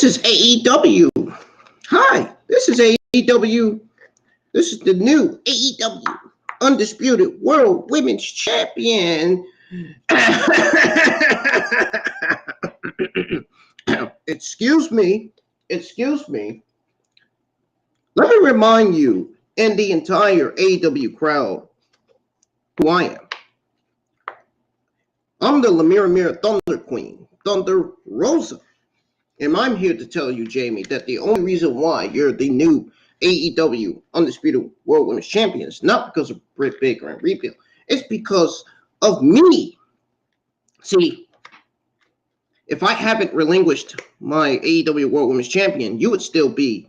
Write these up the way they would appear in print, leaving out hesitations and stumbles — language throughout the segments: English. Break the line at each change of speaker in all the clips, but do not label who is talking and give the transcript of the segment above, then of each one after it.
This is AEW. Hi, this is AEW. This is the new AEW Undisputed World Women's Champion. Excuse me. Let me remind you and the entire AEW crowd who I am. I'm the Eliminator Thunder Queen, Thunder Rosa. And I'm here to tell you, Jamie, that the only reason why you're the new AEW Undisputed World Women's Champion is not because of Britt Baker and Regal. It's because of me. See, if I haven't relinquished my AEW World Women's Champion, you would still be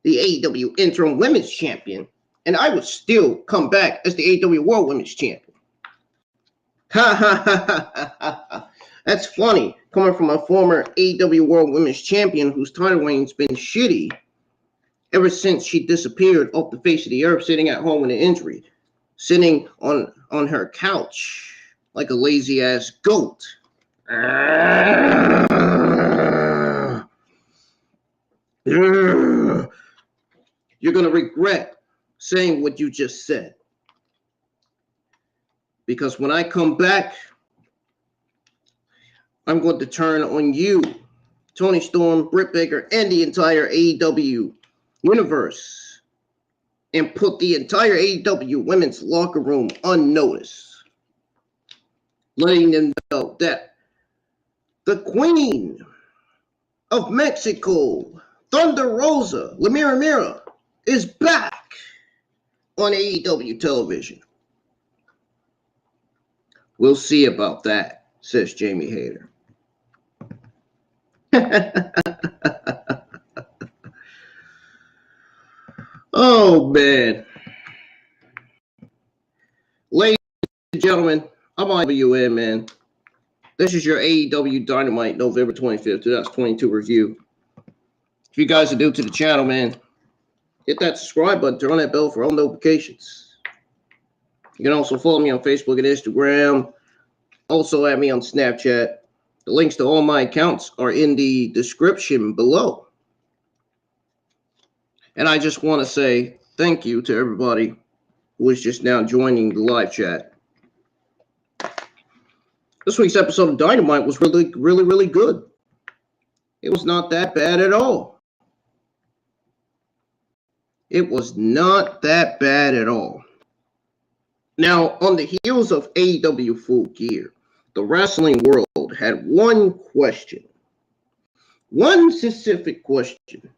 the AEW Interim Women's Champion, and I would still come back as the AEW World Women's Champion. Ha ha ha ha ha ha. That's funny, coming from a former AEW World Women's Champion whose title reign's been shitty ever since she disappeared off the face of the earth, sitting at home with an injury, sitting on her couch like a lazy-ass goat. You're going to regret saying what you just said. Because when I come back, I'm going to turn on you, Toni Storm, Britt Baker, and the entire AEW universe, and put the entire AEW women's locker room unnoticed, letting them know that the Queen of Mexico, Thunder Rosa, Mira, is back on AEW television. We'll see about that, says Jamie Hager. Oh, man. Ladies and gentlemen, I'm IWN, man. This is your AEW Dynamite November 25th, 2022 review. If you guys are new to the channel, man, hit that subscribe button, turn on that bell for all notifications. You can also follow me on Facebook and Instagram. Also add me on Snapchat. The links to all my accounts are in the description below. And I just want to say thank you to everybody who is just now joining the live chat. This week's episode of Dynamite was really good. It was not that bad at all. It was not that bad at all. Now, on the heels of AEW Full Gear, the wrestling world had one question. One specific question.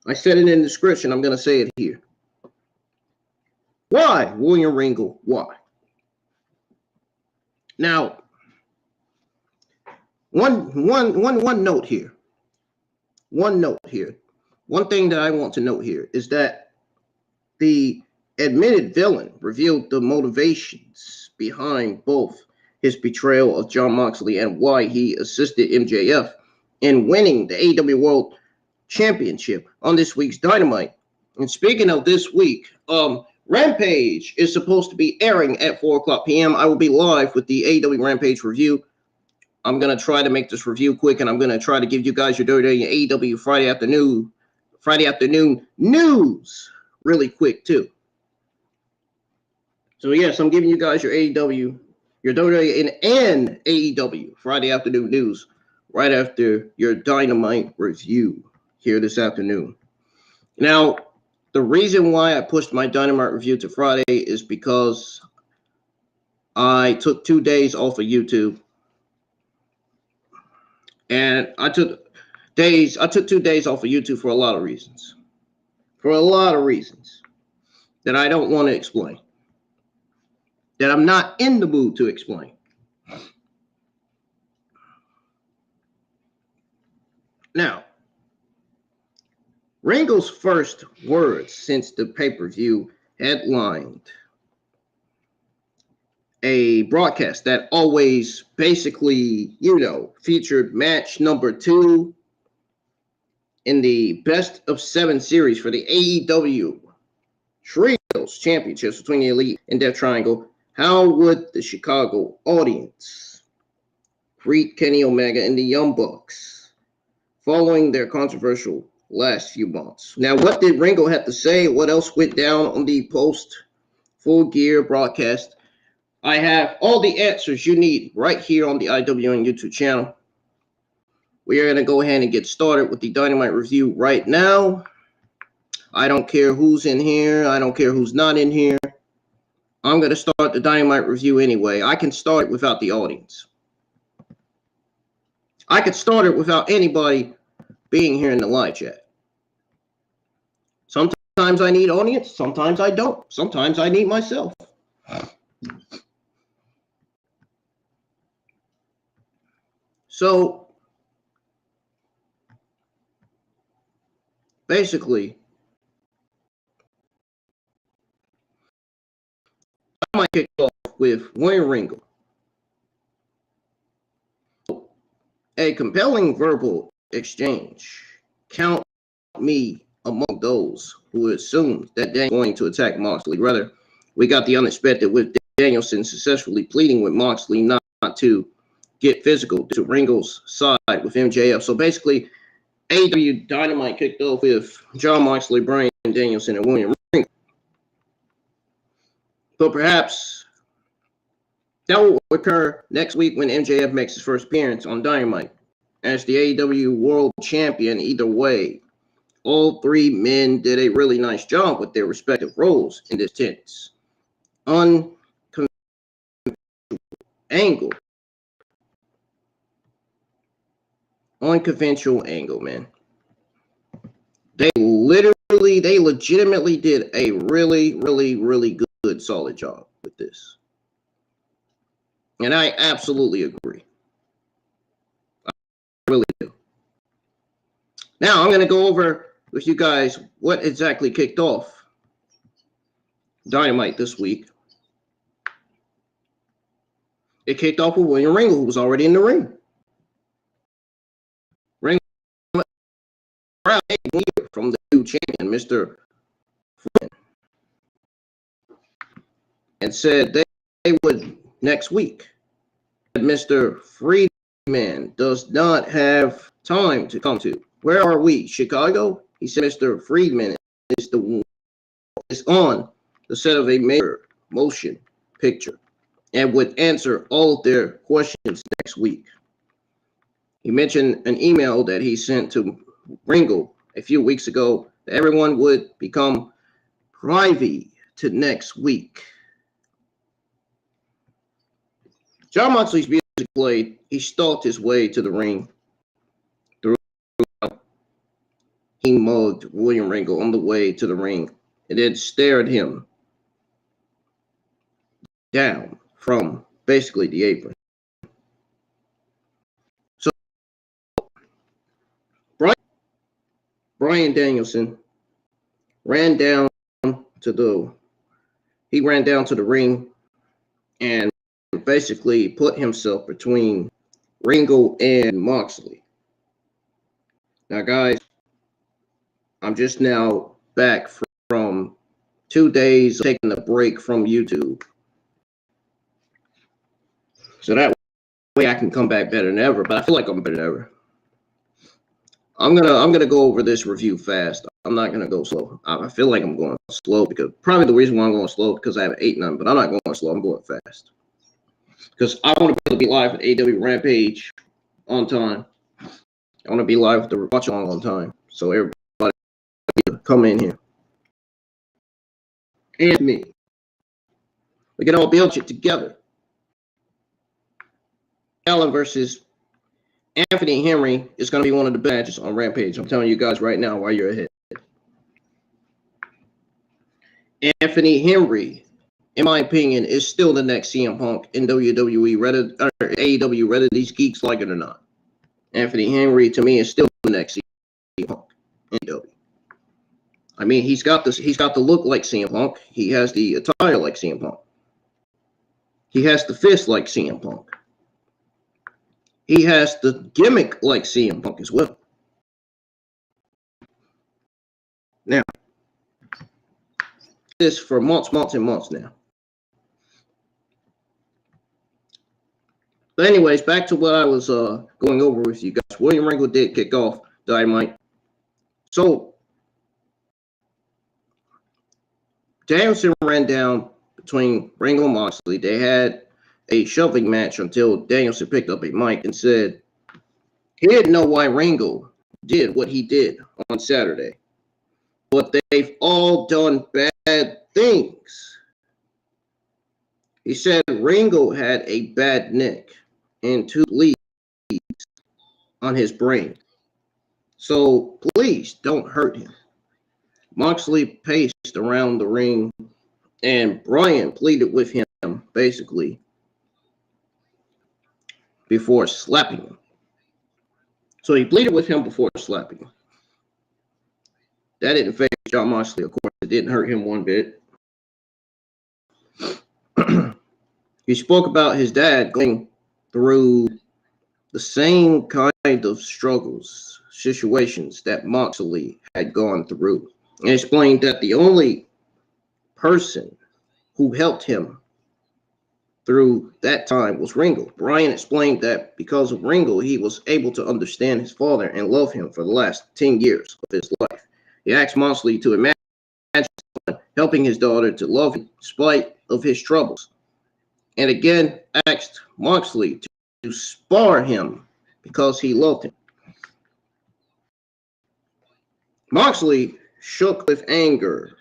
I said it in the description. I'm going to say it here. Why, William Regal? Why? Now, one note here. One note here. One thing that I want to note here is that the admitted villain revealed the motivations behind both his betrayal of Jon Moxley and why he assisted MJF in winning the AEW World Championship on this week's Dynamite. And speaking of this week, Rampage is supposed to be airing at 4:00 p.m. I will be live with the AEW Rampage review. I'm going to try to make this review quick, and I'm going to try to give you guys your dirty AEW Friday afternoon news really quick too. So yes, I'm giving you guys your AEW, your WWE and AEW Friday afternoon news right after your Dynamite review here this afternoon. Now, the reason why I pushed my Dynamite review to Friday is because I took 2 days off of YouTube. And I took 2 days off of YouTube for a lot of reasons. For a lot of reasons that I don't want to explain. That I'm not in the mood to explain. Now, Regal's first words since the pay-per-view headlined a broadcast that always basically, featured match number 2 in the best of 7 series for the AEW Trios Championships between the Elite and Death Triangle. How would the Chicago audience greet Kenny Omega and the Young Bucks following their controversial last few months. Now, what did Regal have to say? What else went down on the post Full Gear broadcast? I have all the answers you need right here on the IWN YouTube channel. We are going to go ahead and get started with the Dynamite review right now. I don't care who's in here. I don't care who's not in here. I'm going to start the Dynamite review anyway. I can start it without the audience. I could start it without anybody being here in the live chat. Sometimes I need audience. Sometimes I don't. Sometimes I need myself. So, basically, I might kick off with William Regal. A compelling verbal exchange. Count me among those who assumed that Daniel was going to attack Moxley. Rather, we got the unexpected with Danielson successfully pleading with Moxley not to get physical to Regal's side with MJF. So basically, AEW Dynamite kicked off with Jon Moxley, Bryan Danielson, and William Regal. But perhaps that will occur next week when MJF makes his first appearance on Dynamite as the AEW World Champion. Either way, all three men did a really nice job with their respective roles in this tense. Unconventional angle, man. They legitimately did a really good, solid job with this. And I absolutely agree. I really do. Now, I'm going to go over with you guys what exactly kicked off Dynamite this week. It kicked off with William Regal, who was already in the ring. Regal from the new champion, Mr. Friedman, and said they would next week. Mr. Friedman does not have time to come to. Where are we? Chicago? He said Mr. Friedman is on the set of a major motion picture and would answer all of their questions next week. He mentioned an email that he sent to Regal a few weeks ago that everyone would become privy to next week. Jon Moxley's music played. He stalked his way to the ring. He mugged William Regal on the way to the ring and then stared him down from basically the apron. So Bryan Danielson ran down to the ring and basically put himself between Regal and Moxley. Now, guys, I'm just now back from 2 days taking a break from YouTube. So that way I can come back better than ever, but I feel like I'm better than ever. I'm gonna go over this review fast. I'm not gonna go slow. I feel like I'm going slow because probably the reason why I'm going slow because I have 8-9, but I'm not going slow. I'm going fast because I want to be live at AEW Rampage on time. I want to be live with the watch along on time, so everybody come in here and me. We can all build it together. Allen versus Anthony Henry is going to be one of the best matches on Rampage. I'm telling you guys right now while you're ahead. Anthony Henry, in my opinion, is still the next CM Punk in WWE, AEW, whether these geeks like it or not. Anthony Henry, to me, is still the next CM Punk in AEW. I mean, he's got the look like CM Punk. He has the attire like CM Punk. He has the fist like CM Punk. He has the gimmick like CM Punk as well. Now, this for months and months now. But anyways, back to what I was going over with you guys. William Regal did kick off Dynamite. So Danielson ran down between Regal and Moxley. They had a shoving match until Danielson picked up a mic and said he didn't know why Regal did what he did on Saturday, but they've all done bad things. He said Regal had a bad neck and 2 bleeds on his brain. So please don't hurt him. Moxley paced around the ring and Bryan pleaded with him basically before slapping him. So he pleaded with him before slapping him. That didn't phase Jon Moxley, of course. It didn't hurt him one bit. He spoke about his dad going through the same kind of struggles, situations that Moxley had gone through, and explained that the only person who helped him through that time was Regal. Bryan explained that because of Regal, he was able to understand his father and love him for the last 10 years of his life. He asked Moxley to imagine helping his daughter to love him in spite of his troubles. And again, asked Moxley to spar him because he loved him. Moxley shook with anger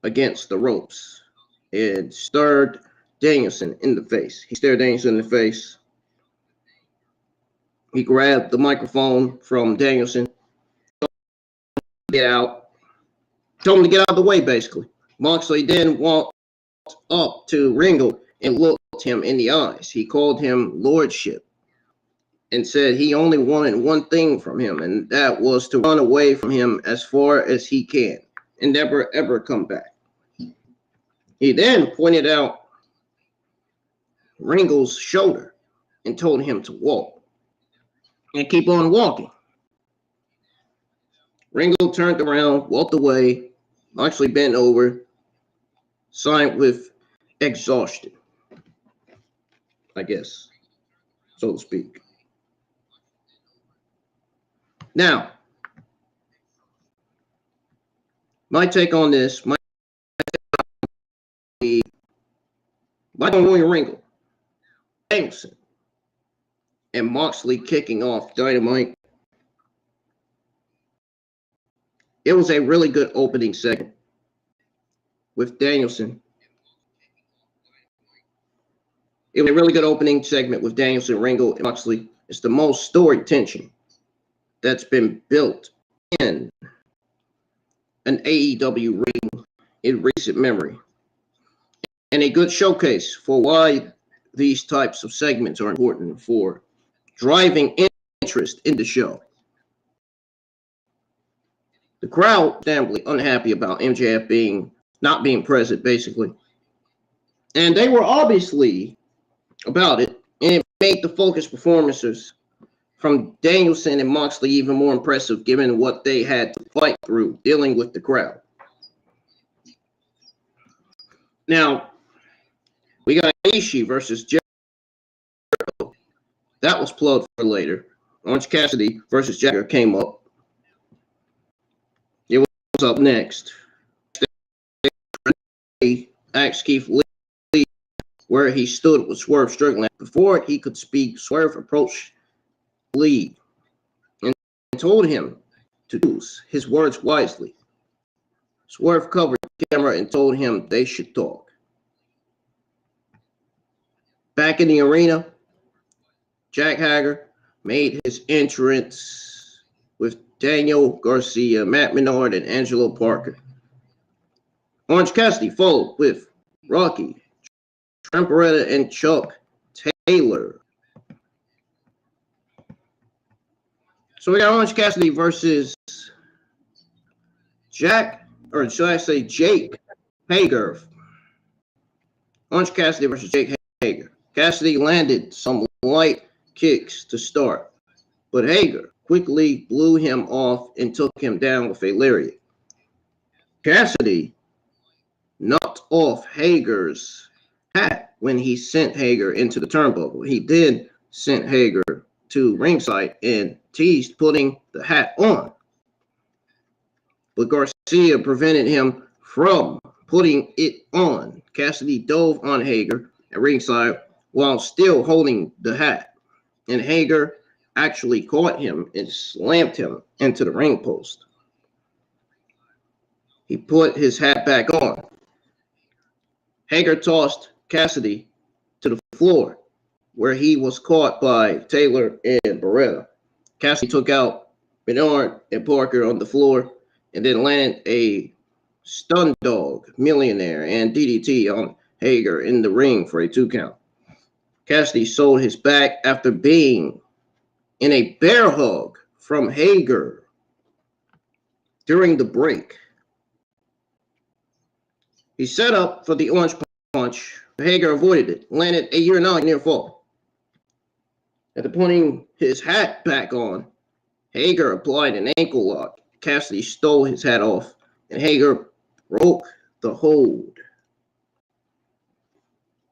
against the ropes and stared Danielson in the face. He stared Danielson in the face. He grabbed the microphone from Danielson. Get out. Told him to get out of the way, basically. Moxley then walked up to Regal and looked him in the eyes. He called him lordship and said he only wanted one thing from him, and that was to run away from him as far as he can and never, ever come back. He then pointed out Regal's shoulder and told him to walk and keep on walking. Regal turned around, walked away, Moxley bent over, signed with exhaustion, I guess, so to speak. Now, my take on this, my Regal, Danielson, and Moxley kicking off Dynamite. It was a really good opening segment with Danielson. It was a really good opening segment with Danielson, Regal, and Moxley. It's the most story tension that's been built in an AEW ring in recent memory. And a good showcase for why these types of segments are important for driving interest in the show. The crowd was unhappy about MJF not being present, basically. And they were obviously about it, and it made the focus performances from Danielson and Moxley even more impressive given what they had to fight through dealing with the crowd. Now, we got Ishii versus Jericho. That was plugged for later. Orange Cassidy versus Jagger came up. It was up next. Asked Keith Lee where he stood with Swerve struggling. Before he could speak, Swerve approached Lee and told him to use his words wisely. Swerve covered the camera and told him they should talk. Back in the arena, Jack Hager made his entrance with Daniel Garcia, Matt Menard, and Angelo Parker. Orange Cassidy followed with Rocky, Tramparetta, and Chuck Taylor. So we got Orange Cassidy versus Jake Hager. Orange Cassidy versus Jake Hager. Cassidy landed some light kicks to start, but Hager quickly blew him off and took him down with a lariat. Cassidy knocked off Hager's hat when he sent Hager into the turnbuckle. He then sent Hager to ringside and teased putting the hat on. But Garcia prevented him from putting it on. Cassidy dove on Hager at ringside while still holding the hat, and Hager actually caught him and slammed him into the ring post. He put his hat back on. Hager tossed Cassidy to the floor, where he was caught by Taylor and Beretta. Cassidy took out Bernard and Parker on the floor and then landed a stun dog, millionaire, and DDT on Hager in the ring for a 2 count. Cassidy sold his back after being in a bear hug from Hager during the break. He set up for the orange punch. Hager avoided it, landed a Uranage near fall. After putting his hat back on, Hager applied an ankle lock. Cassidy stole his hat off, and Hager broke the hold.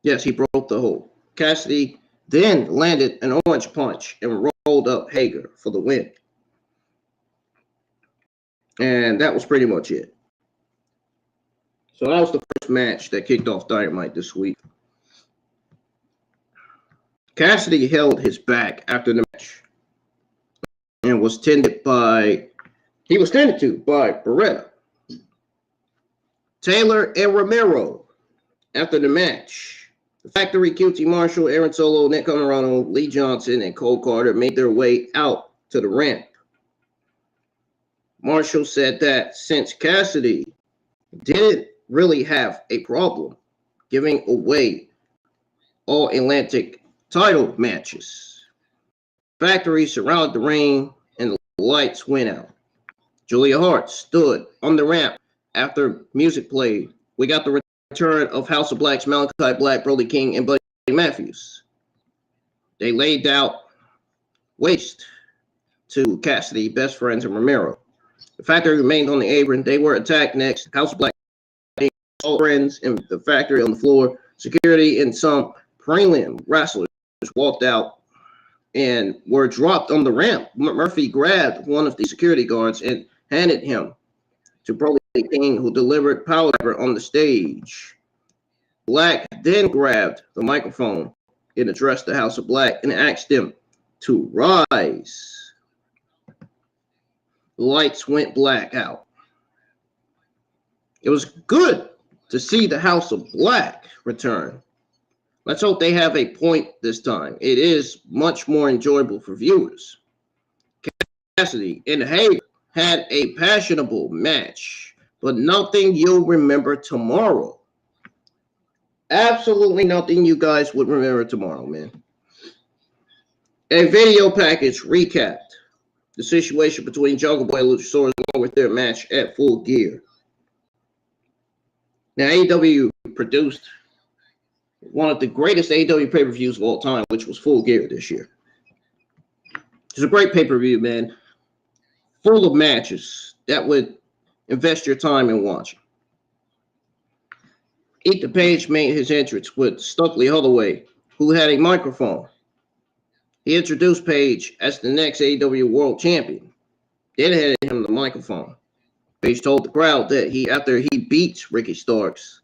Yes, he broke the hold. Cassidy then landed an orange punch and rolled up Hager for the win. And that was pretty much it. So that was the first match that kicked off Dynamite this week. Cassidy held his back after the match and was tended to by Beretta, Taylor, and Romero. After the match, the Factory, QT Marshall, Aaron Solo, Nick Camarano, Lee Johnson, and Cole Carter made their way out to the ramp. Marshall said that since Cassidy didn't really have a problem giving away all Atlantic title matches, Factory surrounded the ring and the lights went out. Julia Hart stood on the ramp after music played. We got the return of House of Black's Malachi Black, Brody King, and Buddy Matthews. They laid out waste to Cassidy, Best Friends, and Romero. The Factory remained on the apron. They were attacked next. House of Black, all friends in the Factory on the floor. Security and some prelim wrestlers walked out and were dropped on the ramp. Murphy grabbed one of the security guards and handed him to Brody King, who delivered power on the stage. Black then grabbed the microphone and addressed the House of Black and asked them to rise. The lights went black out. It was good to see the House of Black return. Let's hope they have a point this time. It is much more enjoyable for viewers. Cassidy and Hager had a passionable match, but nothing you'll remember tomorrow. Absolutely nothing you guys would remember tomorrow, man. A video package recapped the situation between Jungle Boy and Luchasaurus along with their match at Full Gear. Now, AEW produced one of the greatest AEW pay-per-views of all time, which was Full Gear this year. It's a great pay-per-view, man, full of matches that would invest your time in watching. Ethan Page made his entrance with Stokely Holloway, who had a microphone. He introduced Page as the next AEW World Champion, then handed him the microphone. Page told the crowd that after he beats Ricky Starks,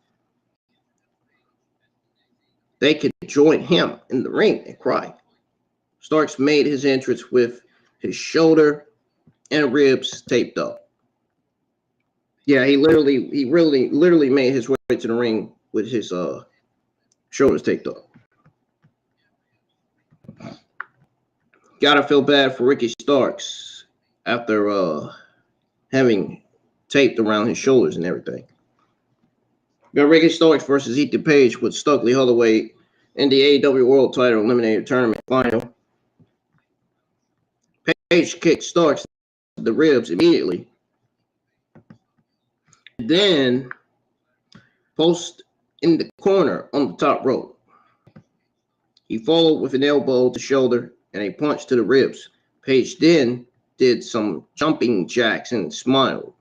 they could join him in the ring and cry. Starks made his entrance with his shoulder and ribs taped up. Yeah, he literally made his way to the ring with his shoulders taped up. Gotta feel bad for Ricky Starks after having taped around his shoulders and everything. We got Ricky Starks versus Ethan Page with Stokely Holloway in the AEW World Title Eliminator Tournament final. Page kicked Starks in the ribs immediately. Then post in the corner on the top rope. He followed with an elbow to shoulder and a punch to the ribs. Page then did some jumping jacks and smiled.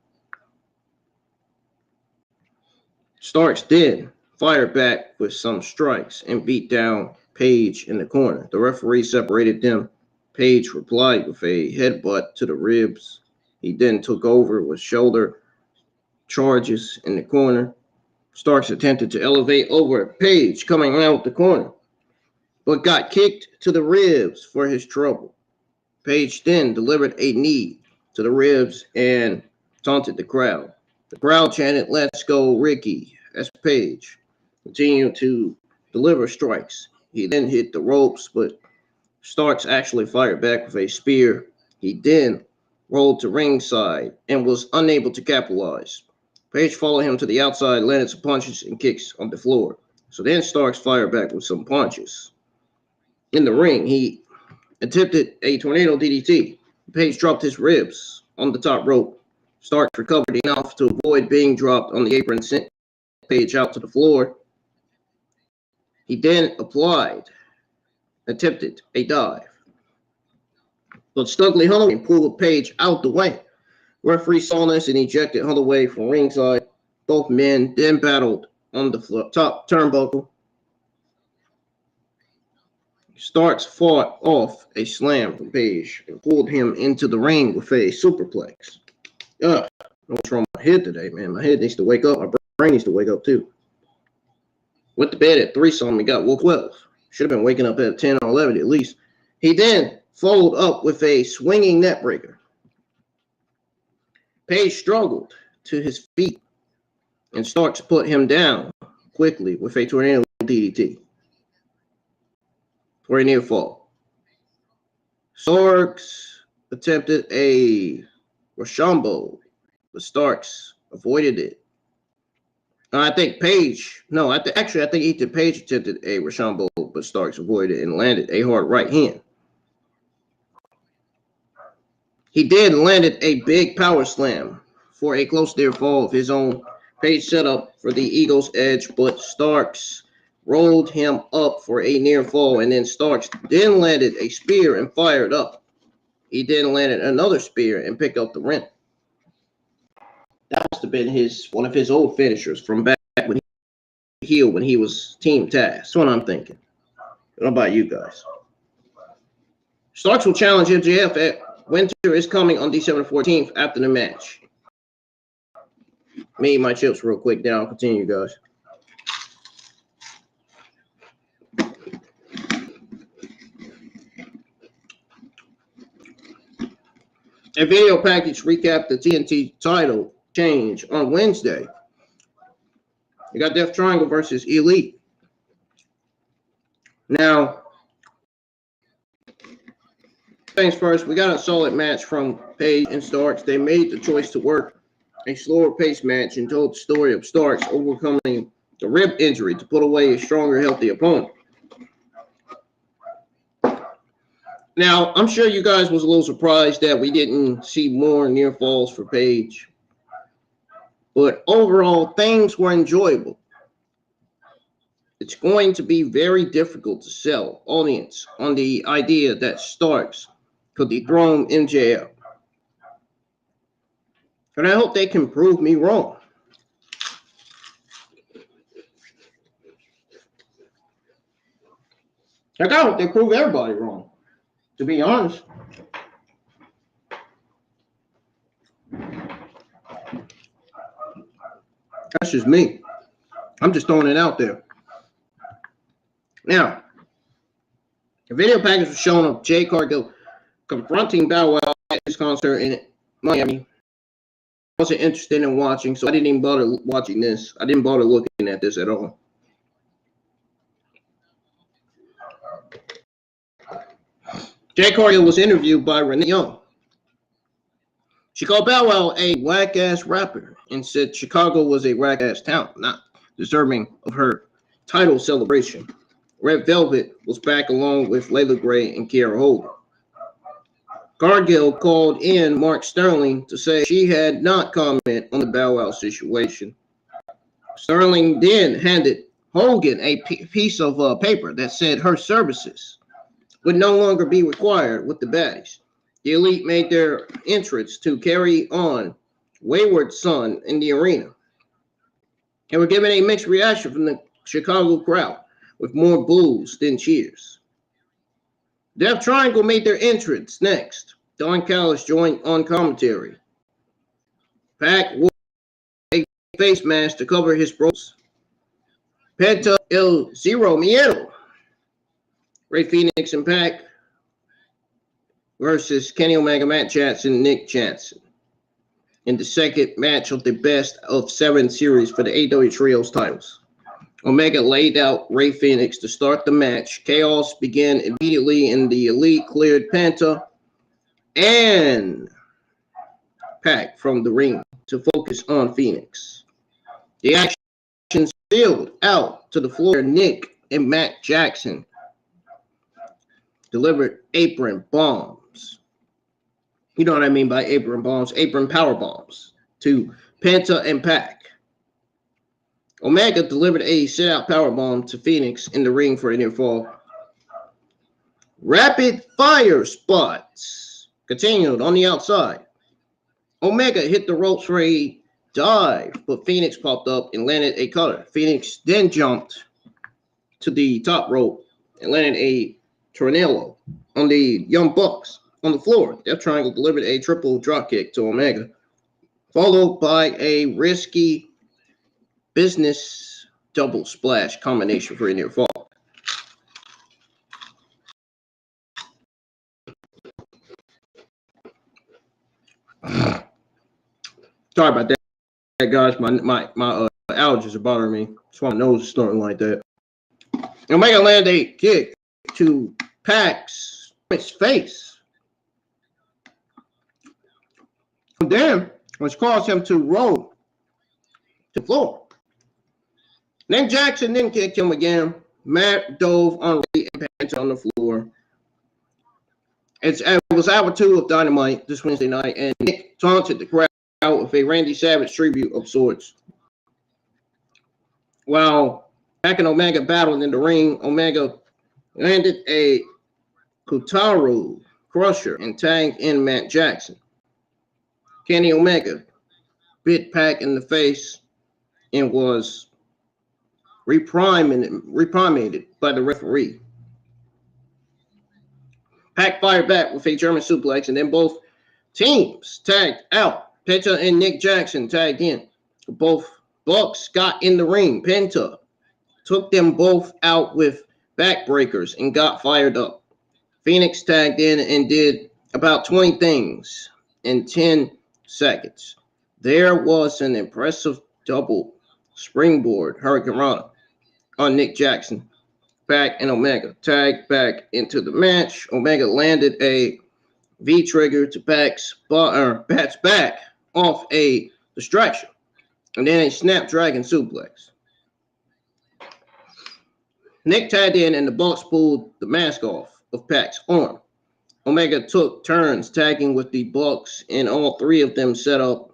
Starks then fired back with some strikes and beat down Page in the corner. The referee separated them Page replied with a headbutt to the ribs. He then took over with shoulder charges in the corner. Starks attempted to elevate over Page coming out the corner, but got kicked to the ribs for his trouble. Page then delivered a knee to the ribs and taunted the crowd. The crowd chanted, "Let's go, Ricky," as Page continued to deliver strikes. He then hit the ropes, but Starks actually fired back with a spear. He then rolled to ringside and was unable to capitalize. Page followed him to the outside, landed some punches and kicks on the floor. So then Starks fired back with some punches. In the ring, he attempted a tornado DDT. Page dropped his ribs on the top rope. Starks recovered enough to avoid being dropped on the apron and sent Page out to the floor. He then attempted a dive, but Studley Holloway pulled Page out the way. Referee saw this and ejected Holloway from ringside. Both men then battled on the top turnbuckle. Starks fought off a slam from Page and pulled him into the ring with a superplex. Ugh, what's wrong with my head today, man? My head needs to wake up. My brain needs to wake up too. Went to bed at 3 something and got woke 12. Should have been waking up at 10 or 11 at least. He then followed up with a swinging neckbreaker. Page struggled to his feet, and Starks put him down quickly with a tornado DDT for a near fall. Starks attempted a Rochambeau, but Starks avoided it. I think Page Ethan Page attempted a Rochambeau, but Starks avoided it and landed a hard right hand. He then landed a big power slam for a close near fall of his own. Page set up for the Eagle's Edge, but Starks rolled him up for a near fall, and then Starks then landed a spear and fired up. He then landed another spear and picked up the ring. That must have been one of his old finishers from back when he was Team Taz. That's what I'm thinking. What about you guys? Starks will challenge MJF at Winter is Coming on December 14th after the match. Me eat my chips real quick, then I'll continue, guys. A video package recapped the TNT title change on Wednesday. You got Death Triangle versus Elite. Now, things first, we got a solid match from Page and Starks. They made the choice to work a slower pace match and told the story of Starks overcoming the rib injury to put away a stronger, healthy opponent. Now, I'm sure you guys was a little surprised that we didn't see more near falls for Page. But overall, things were enjoyable. It's going to be very difficult to sell audience on the idea that Starks could dethrone MJF. And I hope they can prove me wrong. Like, I hope they prove everybody wrong, to be honest. That's just me. I'm just throwing it out there. Now, the video package was showing of Jay Cargill confronting Bow Wow at his concert in Miami. I wasn't interested in watching, so I didn't even bother watching this. I didn't bother looking at this at all. Jay Cargill was interviewed by Renee Young. She called Bow Wow a whack-ass rapper and said Chicago was a whack-ass town, not deserving of her title celebration. Red Velvet was back along with Layla Gray and Kiera Hogan. Cargill called in Mark Sterling to say she had not commented on the Bow Wow situation. Sterling then handed Hogan a piece of paper that said her services would no longer be required with the baddies. The Elite made their entrance to carry on Wayward Son in the arena. They were given a mixed reaction from the Chicago crowd, with more boos than cheers. Death Triangle made their entrance next. Don Callis joined on commentary. Pac wore a face mask to cover his bros. Penta El Zero Miedo. Ray Phoenix and Pac versus Kenny Omega, Matt Jackson, Nick Jackson. In the second match of the best of 7 series for the AEW Trios titles. Omega laid out Ray Phoenix to start the match. Chaos began immediately, and the Elite cleared Penta and Pac from the ring to focus on Phoenix. The action spilled out to the floor. Nick and Matt Jackson delivered apron bombs. You know what I mean by apron bombs? Apron power bombs to Penta and Pac. Omega delivered a sit-out powerbomb to Phoenix in the ring for a near fall. Rapid fire spots continued on the outside. Omega hit the ropes for a dive, but Phoenix popped up and landed a cutter. Phoenix then jumped to the top rope and landed a tornado on the Young Bucks on the floor. Death Triangle delivered a triple dropkick to Omega, followed by a risky business double splash combination for a near fall. Sorry about that, guys. My allergies are bothering me. That's why my nose is snorting like that. Omega landed a kick to Pac's face. And then, which caused him to roll to the floor. Then Jackson then kicked him again. Matt dove on Ray and Pants on the floor. It was hour 2 of Dynamite this Wednesday night, and Nick taunted the crowd with a Randy Savage tribute of sorts. While Pac and Omega battled in the ring, Omega landed a Kutaru Crusher and tagged in Matt Jackson. Kenny Omega bit Pac in the face and was reprimanded by the referee. Pac fired back with a German suplex, and then both teams tagged out. Penta and Nick Jackson tagged in. Both Bucks got in the ring. Penta took them both out with backbreakers and got fired up. Phoenix tagged in and did about 20 things in 10 seconds. There was an impressive double springboard Hurricane Rana on Nick Jackson. Pac and Omega tagged back into the match. Omega landed a V-trigger to Pac's back off a distraction, and then a Snapdragon suplex. Nick tagged in, and the Bucks pulled the mask off of Pac's arm. Omega took turns tagging with the Bucks, and all 3 of them set up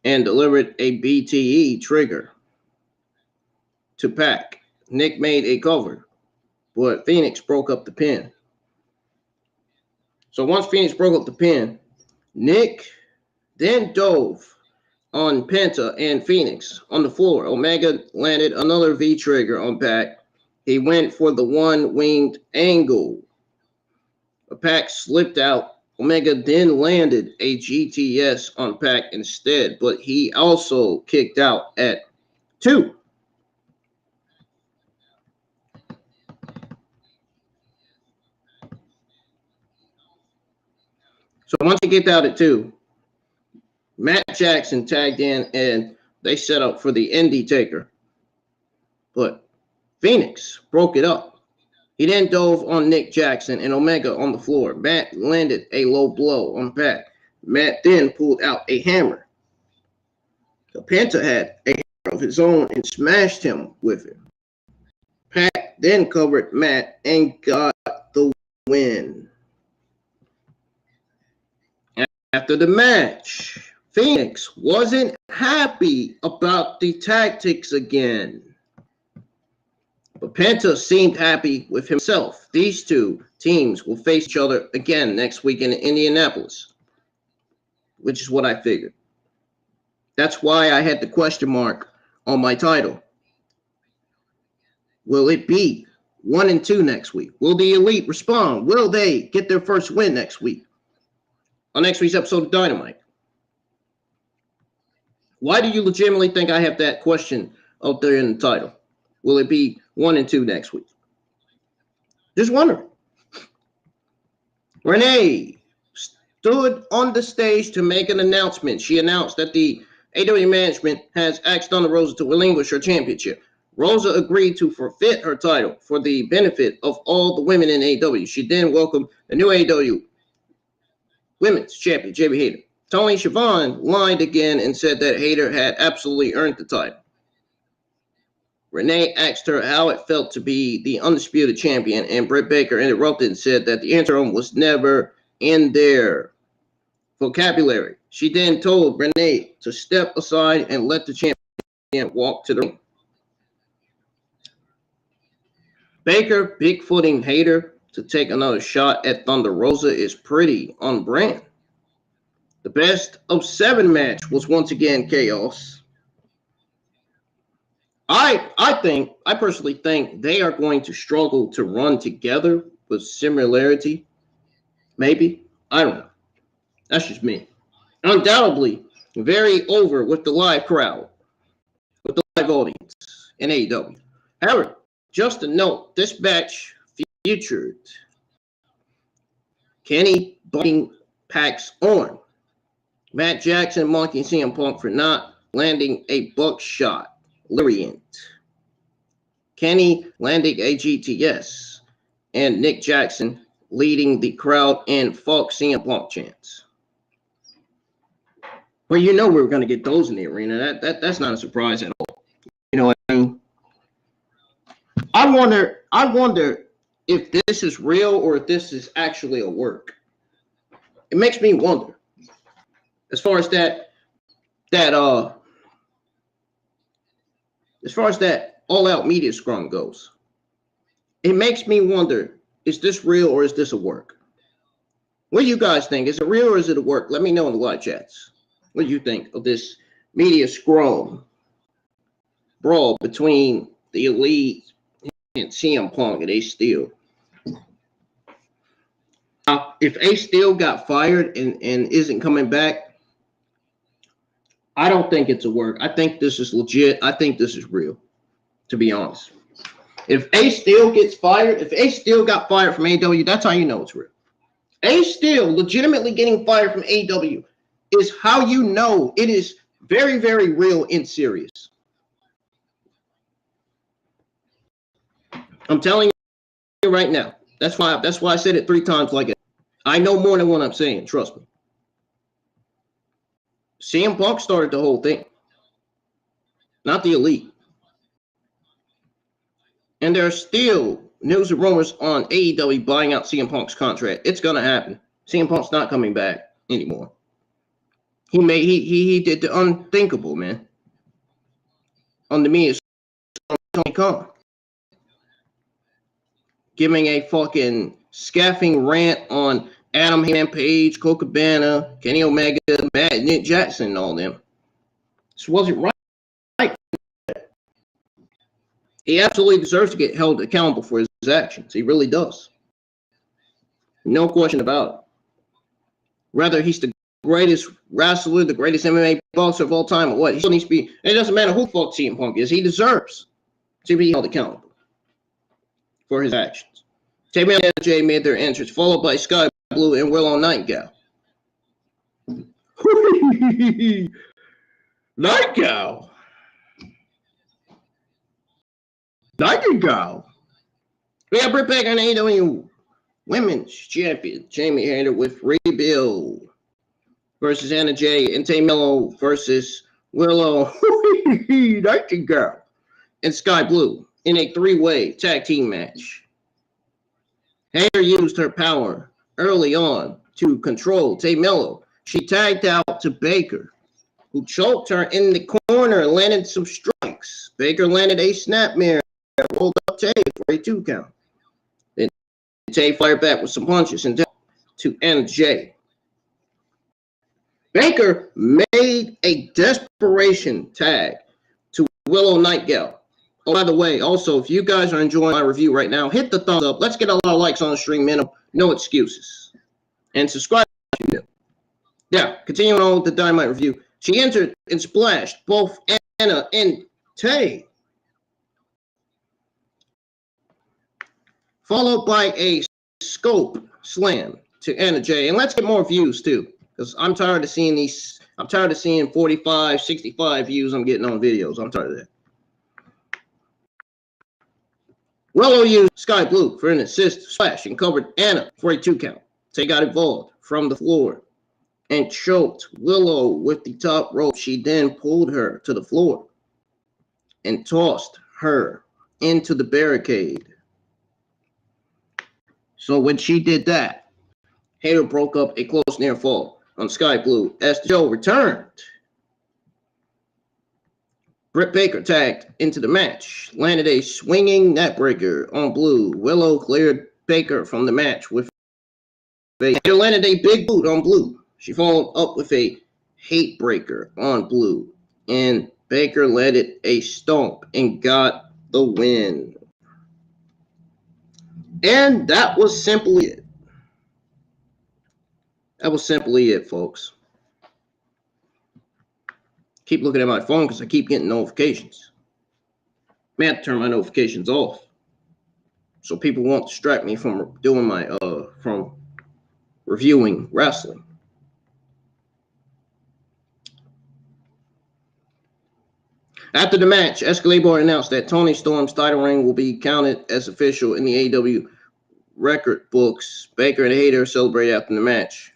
and delivered a BTE trigger to Pac. Nick made a cover, but Phoenix broke up the pin. So once Phoenix broke up the pin, Nick then dove on Penta and Phoenix on the floor. Omega landed another V-trigger on Pac. He went for the one-winged angle. Pac slipped out. Omega then landed a GTS on Pac instead, but he also kicked out at 2. So once he kicked out at 2, Matt Jackson tagged in, and they set up for the Indy Taker. But Phoenix broke it up. He then dove on Nick Jackson and Omega on the floor. Matt landed a low blow on Pac. Matt then pulled out a hammer. So Penta had a hammer of his own and smashed him with it. Pac then covered Matt and got the win. After the match, Phoenix wasn't happy about the tactics again. But Penta seemed happy with himself. These 2 teams will face each other again next week in Indianapolis, which is what I figured. That's why I had the question mark on my title. Will it be 1 and 2 next week? Will the Elite respond? Will they get their first win next week? On next week's episode of Dynamite. Why do you legitimately think I have that question out there in the title? Will it be 1 and 2 next week? Just wondering. Renee stood on the stage to make an announcement. She announced that the AEW management has asked Thunder Rosa to relinquish her championship. Rosa agreed to forfeit her title for the benefit of all the women in AEW. She then welcomed the new AEW Women's Champion, Jamie Hayter. Tony Schiavone lied again and said that Hayter had absolutely earned the title. Renee asked her how it felt to be the undisputed champion, and Britt Baker interrupted and said that the interim was never in their vocabulary. She then told Renee to step aside and let the champion walk to the ring. Baker bigfooting Hayter to take another shot at Thunder Rosa is pretty on brand. The best of 7 match was once again chaos. I personally think they are going to struggle to run together with similarity. Maybe. I don't know. That's just me. Undoubtedly, very over with the live crowd, with the live audience in AEW. However, just a note, this match featured Kenny biting Pac's arm, Matt Jackson mocking CM Punk for not landing a buckshot lariat, Kenny landing a GTS, and Nick Jackson leading the crowd in fuck CM Punk chants. Well, you know we were going to get those in the arena. That's not a surprise at all. You know what I mean? I wonder if this is real or if this is actually a work. It makes me wonder. As far as that all-out media scrum goes, it makes me wonder, is this real or is this a work? What do you guys think? Is it real or is it a work? Let me know in the live chats. What do you think of this media scrum brawl between the Elite and CM Punk and Ace Steel? If Ace Steel got fired and isn't coming back, I don't think it's a work. I think this is legit. I think this is real, to be honest. If Ace Steel gets fired, if Ace Steel got fired from AEW, that's how you know it's real. Ace Steel legitimately getting fired from AEW is how you know it is very, very real and serious. I'm telling you right now. That's why I said it 3 times like it. I know more than what I'm saying. Trust me. CM Punk started the whole thing, not the Elite. And there are still news and rumors on AEW buying out CM Punk's contract. It's gonna happen. CM Punk's not coming back anymore. He did the unthinkable, man. On the media, Tony Khan, giving a fucking scaffing rant on Adam Heyman Page, Cole Cabana, Kenny Omega, Matt, Nick Jackson, and all them. This wasn't right. He absolutely deserves to get held accountable for his actions. He really does. No question about it. Whether he's the greatest wrestler, the greatest MMA boxer of all time, or what, he still needs to be. It doesn't matter who the fuck CM Punk is. He deserves to be held accountable for his actions. Tammy and Jay made their entrance, followed by Sky Blue and Willow Nightingale. Nightingale. We got Britt Baker and AEW Women's Champion Jamie Hayter with Regal versus Anna Jay, and Tay Mello versus Willow Nightingale and Sky Blue in a 3-way tag team match. Hager used her power early on to control Tay Mello. She tagged out to Baker, who choked her in the corner and landed some strikes. Baker landed a snapmare, rolled up Tay for a 2 count. Then Tay fired back with some punches and to end Jay. Baker made a desperation tag to Willow Nightingale, Oh, by the way, also, if you guys are enjoying my review right now, hit the thumbs up. Let's get a lot of likes on the stream, man. No excuses. And subscribe if you do. Yeah, continuing on with the Dynamite review. She entered and splashed both Anna and Tay, followed by a scope slam to Anna Jay. And let's get more views, too, because I'm tired of seeing these. I'm tired of seeing 45, 65 views I'm getting on videos. I'm tired of that. Willow used Sky Blue for an assist splash and covered Anna for a 2 count. Tay got involved from the floor and choked Willow with the top rope. She then pulled her to the floor and tossed her into the barricade. So when she did that, Hager broke up a close near fall on Sky Blue as the show returned. Britt Baker tagged into the match, landed a swinging neckbreaker on Blue. Willow cleared Baker from the match with Baker landed a big boot on Blue. She followed up with a hate breaker on Blue, and Baker landed a stomp and got the win. And that was simply it. That was simply it, folks. Keep looking at my phone because I keep getting notifications. I have to turn my notifications off so people won't distract me from doing my from reviewing wrestling. After the match, Excalibur announced that Toni Storm's title reign will be counted as official in the AEW record books. Baker and Hager celebrated after the match.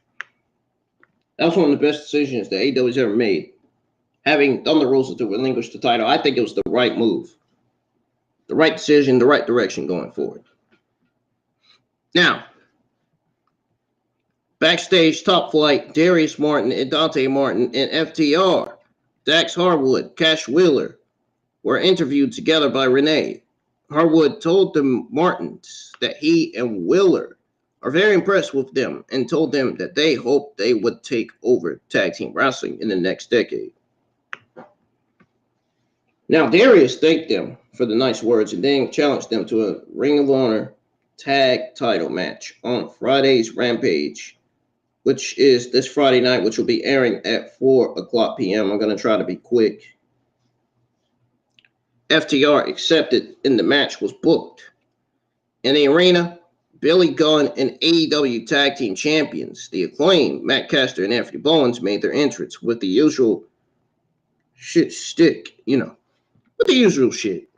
That was one of the best decisions that AEW's ever made. Having Thunder Rosa to relinquish the title, I think it was the right move. The right decision, the right direction going forward. Now, backstage top flight, Darius Martin and Dante Martin and FTR, Dax Harwood, Cash Wheeler were interviewed together by Renee. Harwood told the Martins that he and Wheeler are very impressed with them and told them that they hoped they would take over tag team wrestling in the next decade. Now, Darius thanked them for the nice words and then challenged them to a Ring of Honor tag title match on Friday's Rampage, which is this Friday night, which will be airing at 4 o'clock p.m. I'm going to try to be quick. FTR accepted and the match was booked. In the arena, Billy Gunn and AEW Tag Team Champions, The Acclaim, Matt Caster and Anthony Bowens made their entrance with the usual shit stick, with the usual shit.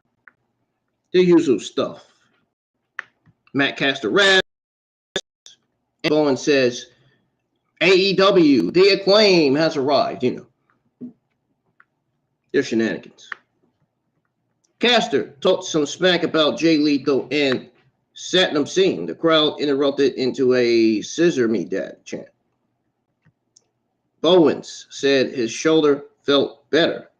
The usual stuff. Matt Caster raps, and Bowens says, AEW, The Acclaim has arrived, They're shenanigans. Caster talked some smack about Jay Lethal and Satnam Singh. The crowd interrupted into a scissor me dad chant. Bowens said his shoulder felt better.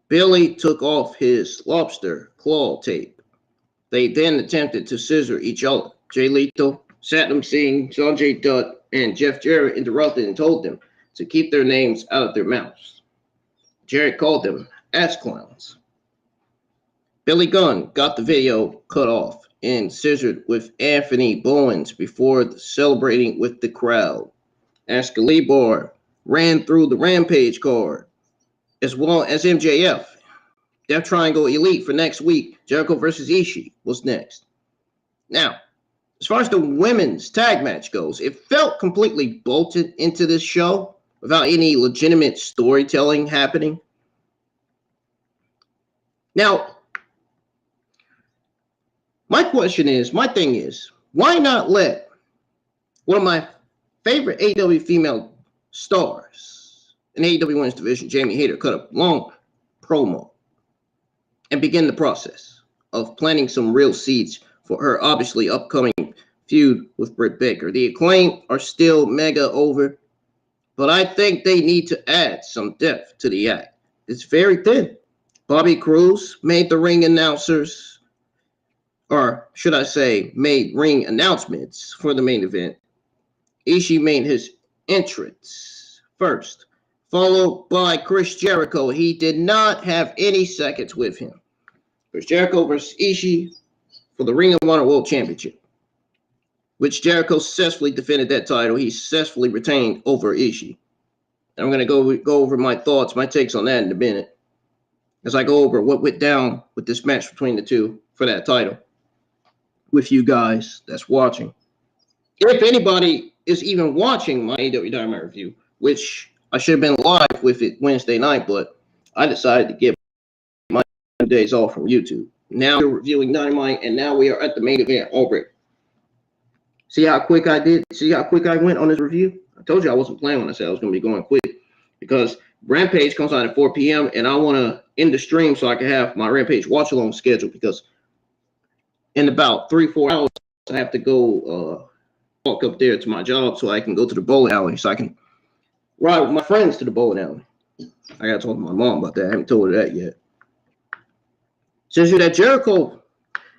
Billy took off his lobster claw tape. They then attempted to scissor each other. Jay Lethal, Satnam Singh, Sanjay Dutt, and Jeff Jarrett interrupted and told them to keep their names out of their mouths. Jarrett called them ass clowns. Billy Gunn got the video cut off and scissored with Anthony Bowens before celebrating with the crowd. Excalibur ran through the Rampage card, as well as MJF. Death Triangle Elite for next week. Jericho versus Ishii was next. Now, as far as the women's tag match goes, it felt completely bolted into this show without any legitimate storytelling happening. Now, my thing is, why not let one of my favorite AEW female stars in AEW Women's Division, Jamie Hayter, cut a long promo and begin the process of planting some real seeds for her obviously upcoming feud with Britt Baker. The Acclaim are still mega over, but I think they need to add some depth to the act. It's very thin. Bobby Cruz made the ring announcers, or should I say, made ring announcements for the main event. Ishii made his entrance first, followed by Chris Jericho. He did not have any seconds with him. Chris Jericho versus Ishii for the Ring of Honor World Championship, which Jericho successfully defended that title. He successfully retained over Ishii. And I'm going to go over my thoughts, my takes on that in a minute, as I go over what went down with this match between the two for that title with you guys that's watching. If anybody is even watching my AEW Dynamite review, which I should have been live with it Wednesday night, but I decided to get my days off from YouTube. Now we're reviewing Dynamite, and now we are at the main event already. See how quick I did? See how quick I went on this review? I told you I wasn't playing when I said I was going to be going quick, because Rampage comes on at 4 p.m., and I want to end the stream so I can have my Rampage watch-along schedule, because in about 3-4 hours, I have to go walk up there to my job so I can go to the bowling alley, so I can ride with my friends to the bowling alley. I got to talk to my mom about that. I haven't told her that yet. Says that Jericho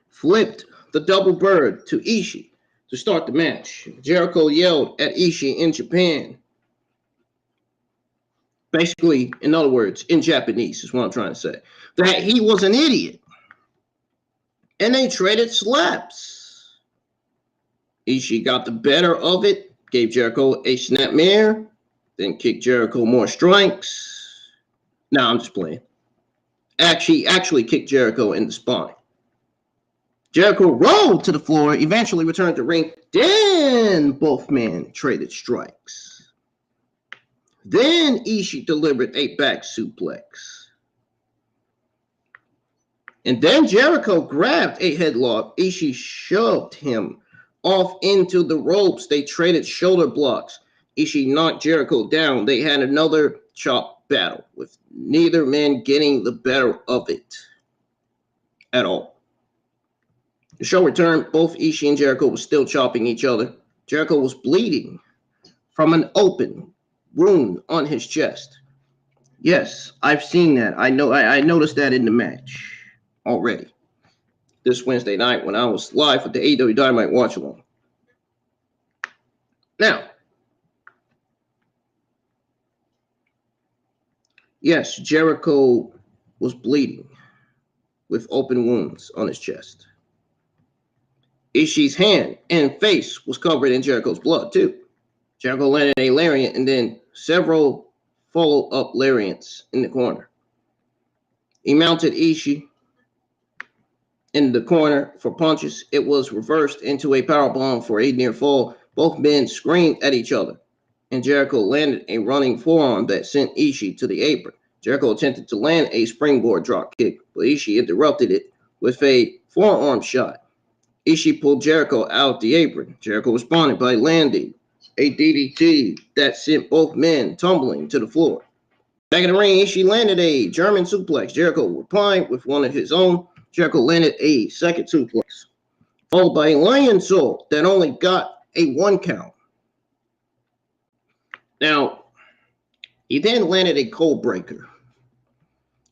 flipped the double bird to Ishii to start the match. Jericho yelled at Ishii in Japan. Basically, in other words, in Japanese is what I'm trying to say, that he was an idiot. And they traded slaps. Ishii got the better of it, gave Jericho a snapmare, then kicked Jericho more strikes. Nah, I'm just playing. Actually kicked Jericho in the spine. Jericho rolled to the floor, eventually returned to ring. Then both men traded strikes. Then Ishii delivered a back suplex. And then Jericho grabbed a headlock. Ishii shoved him off into the ropes. They traded shoulder blocks. Ishii knocked Jericho down. They had another chop battle with neither man getting the better of it at all. The show returned. Both Ishii and Jericho were still chopping each other. Jericho was bleeding from an open wound on his chest. Yes, I've seen that. I noticed that in the match already this Wednesday night when I was live with the AEW Dynamite watch along. Now, yes, Jericho was bleeding with open wounds on his chest. Ishii's hand and face was covered in Jericho's blood, too. Jericho landed a lariat and then several follow-up lariats in the corner. He mounted Ishii in the corner for punches. It was reversed into a powerbomb for a near fall. Both men screamed at each other, and Jericho landed a running forearm that sent Ishii to the apron. Jericho attempted to land a springboard drop kick, but Ishii interrupted it with a forearm shot. Ishii pulled Jericho out the apron. Jericho responded by landing a DDT that sent both men tumbling to the floor. Back in the ring, Ishii landed a German suplex. Jericho replied with one of his own. Jericho landed a second suplex, followed by a lion salt that only got a 1 count. Now, he then landed a cold breaker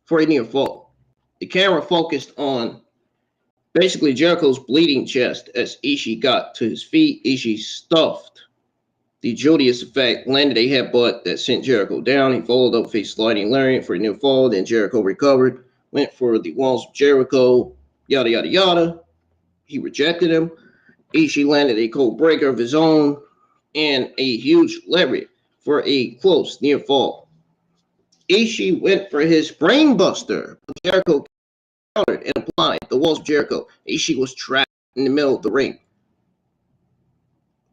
for a near fall. The camera focused on basically Jericho's bleeding chest as Ishii got to his feet. Ishii stuffed the Julius effect, landed a headbutt that sent Jericho down. He followed up with a sliding lariat for a near fall. Then Jericho recovered, went for the walls of Jericho, yada, yada, yada. He rejected him. Ishii landed a cold breaker of his own and a huge lariat for a close near fall. Ishii went for his brainbuster, but Jericho countered and applied the walls of Jericho. Ishii was trapped in the middle of the ring,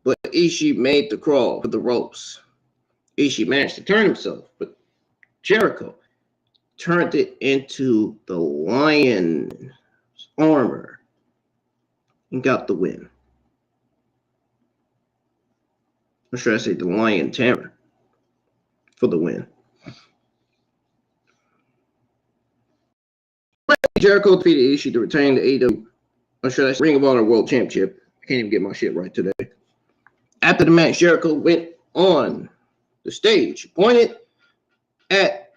but Ishii made the crawl for the ropes. Ishii managed to turn himself, but Jericho turned it into the lion's armor and got the win. Or should I say the lion tamer for the win. Jericho defeated Ishii to retain the AEW, or should I say Ring of Honor World Championship. I can't even get my shit right today. After the match, Jericho went on the stage, pointed at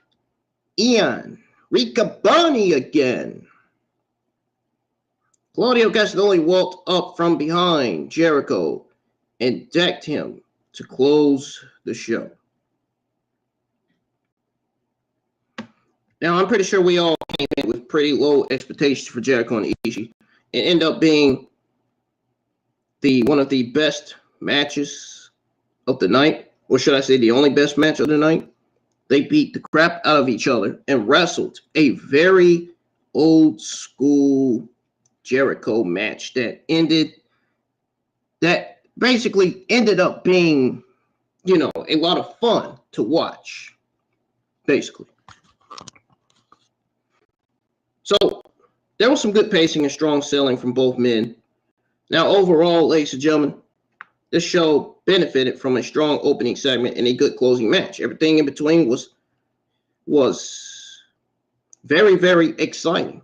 Ian Riccaboni again. Claudio Castagnoli walked up from behind Jericho and decked him to close the show. Now, I'm pretty sure we all came in with pretty low expectations for Jericho and Ishii. It ended up being one of the best matches of the night, or should I say the only best match of the night. They beat the crap out of each other and wrestled a very old school Jericho match that basically ended up being, a lot of fun to watch, basically. So there was some good pacing and strong selling from both men. Now, overall, ladies and gentlemen, this show benefited from a strong opening segment and a good closing match. Everything in between was very, very exciting.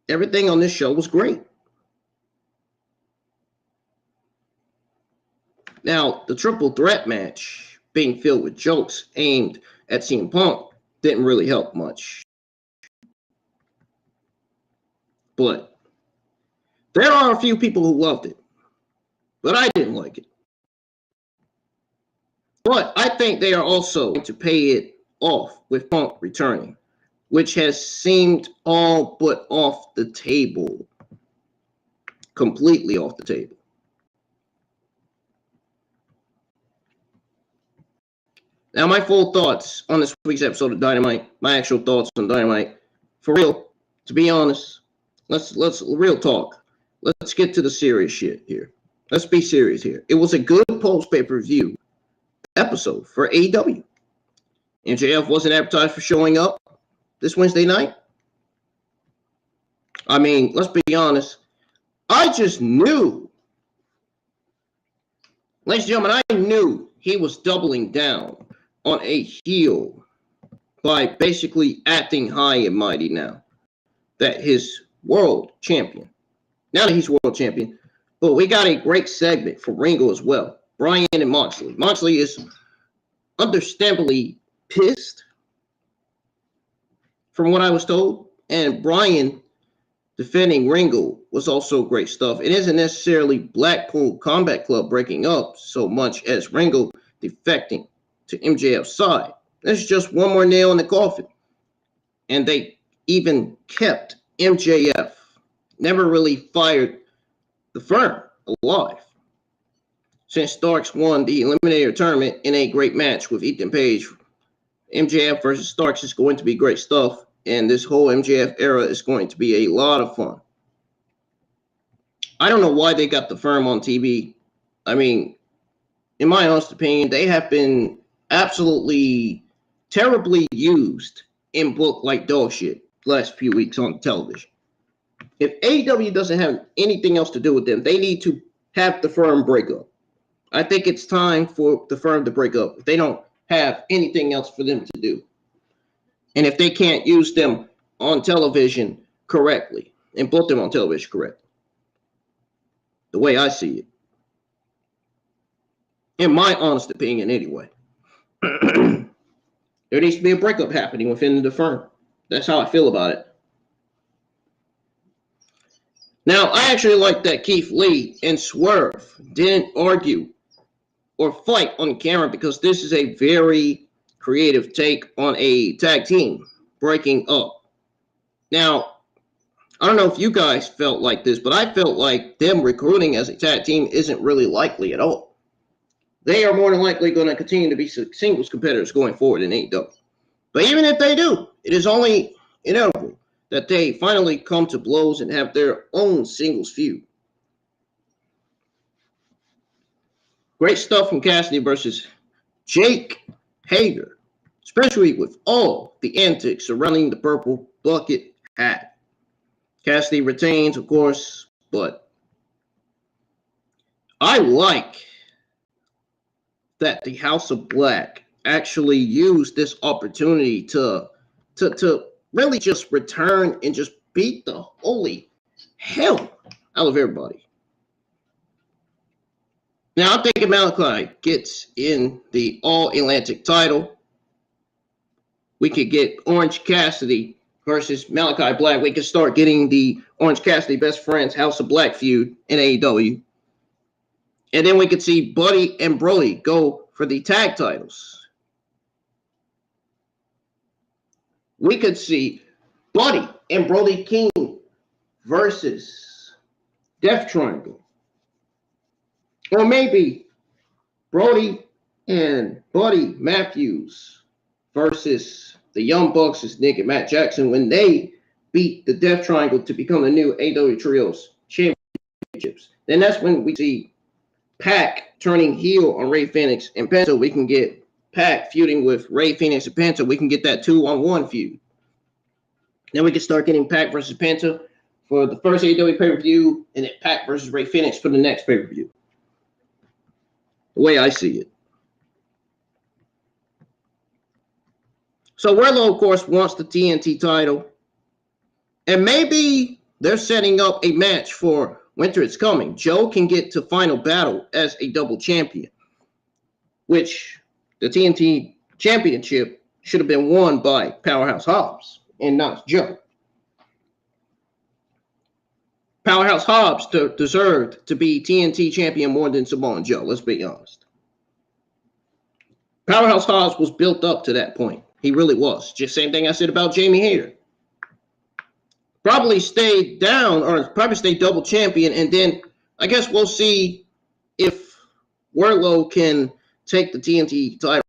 Everything on this show was great. Now, the triple threat match being filled with jokes aimed at CM Punk didn't really help much. But there are a few people who loved it. But I didn't like it. But I think they are also going to pay it off with Punk returning, which has seemed all but off the table. Completely off the table. Now, my full thoughts on this week's episode of Dynamite, my actual thoughts on Dynamite, for real, to be honest, let's real talk. Let's get to the serious shit here. Let's be serious here. It was a good post-pay-per-view episode for AEW. MJF wasn't advertised for showing up this Wednesday night. I mean, let's be honest. I just knew. Ladies and gentlemen, I knew he was doubling down on a heel by basically acting high and mighty now that his world champion. Now that he's world champion, but we got a great segment for Regal as well. Bryan and Moxley. Moxley is understandably pissed from what I was told. And Bryan defending Regal was also great stuff. It isn't necessarily Blackpool Combat Club breaking up so much as Regal defecting to MJF's side. There's just one more nail in the coffin. And they even kept MJF. Never really fired the firm alive. Since Starks won the Eliminator tournament in a great match with Ethan Page, MJF versus Starks is going to be great stuff. And this whole MJF era is going to be a lot of fun. I don't know why they got the firm on TV. I mean, in my honest opinion, they have been absolutely terribly used and booked like dog shit the last few weeks on television. If AEW doesn't have anything else to do with them, they need to have the firm break up. I think it's time for the firm to break up. If they don't have anything else for them to do. And if they can't use them on television correctly and book them on television correctly. The way I see it. In my honest opinion, anyway. There needs to be a breakup happening within the firm. That's how I feel about it. Now, I actually like that Keith Lee and Swerve didn't argue or fight on camera because this is a very creative take on a tag team breaking up. Now, I don't know if you guys felt like this, but I felt like them recruiting as a tag team isn't really likely at all. They are more than likely going to continue to be singles competitors going forward in AEW. But even if they do, it is only inevitable that they finally come to blows and have their own singles feud. Great stuff from Cassidy versus Jake Hager, especially with all the antics surrounding the purple bucket hat. Cassidy retains, of course, but I like that the House of Black actually used this opportunity to really just return and just beat the holy hell out of everybody. Now, I'm thinking Malachi gets in the All-Atlantic title. We could get Orange Cassidy versus Malachi Black. We could start getting the Orange Cassidy Best Friends House of Black feud in AEW. And then we could see Buddy and Brody go for the tag titles. We could see Buddy and Brody King versus Death Triangle. Or maybe Brody and Buddy Matthews versus the Young Bucks as Nick and Matt Jackson when they beat the Death Triangle to become the new AEW Trios Championships. Then that's when we see Pac turning heel on Rey Fenix and Penta. We can get Pac feuding with Rey Fenix and Penta. We can get that 2-on-1 feud. Then we can start getting Pac versus Penta for the first AEW pay-per-view, and then Pac versus Rey Fenix for the next pay-per-view. The way I see it. So Wardlow, of course, wants the TNT title. And maybe they're setting up a match for Winter Is Coming. Joe can get to Final Battle as a double champion, which the TNT Championship should have been won by Powerhouse Hobbs and not Joe. Powerhouse Hobbs deserved to be TNT champion more than Samoa Joe, let's be honest. Powerhouse Hobbs was built up to that point. He really was. Just same thing I said about Jamie Hayter. Probably stayed down or probably stayed double champion, and then I guess we'll see if Wardlow can take the TNT title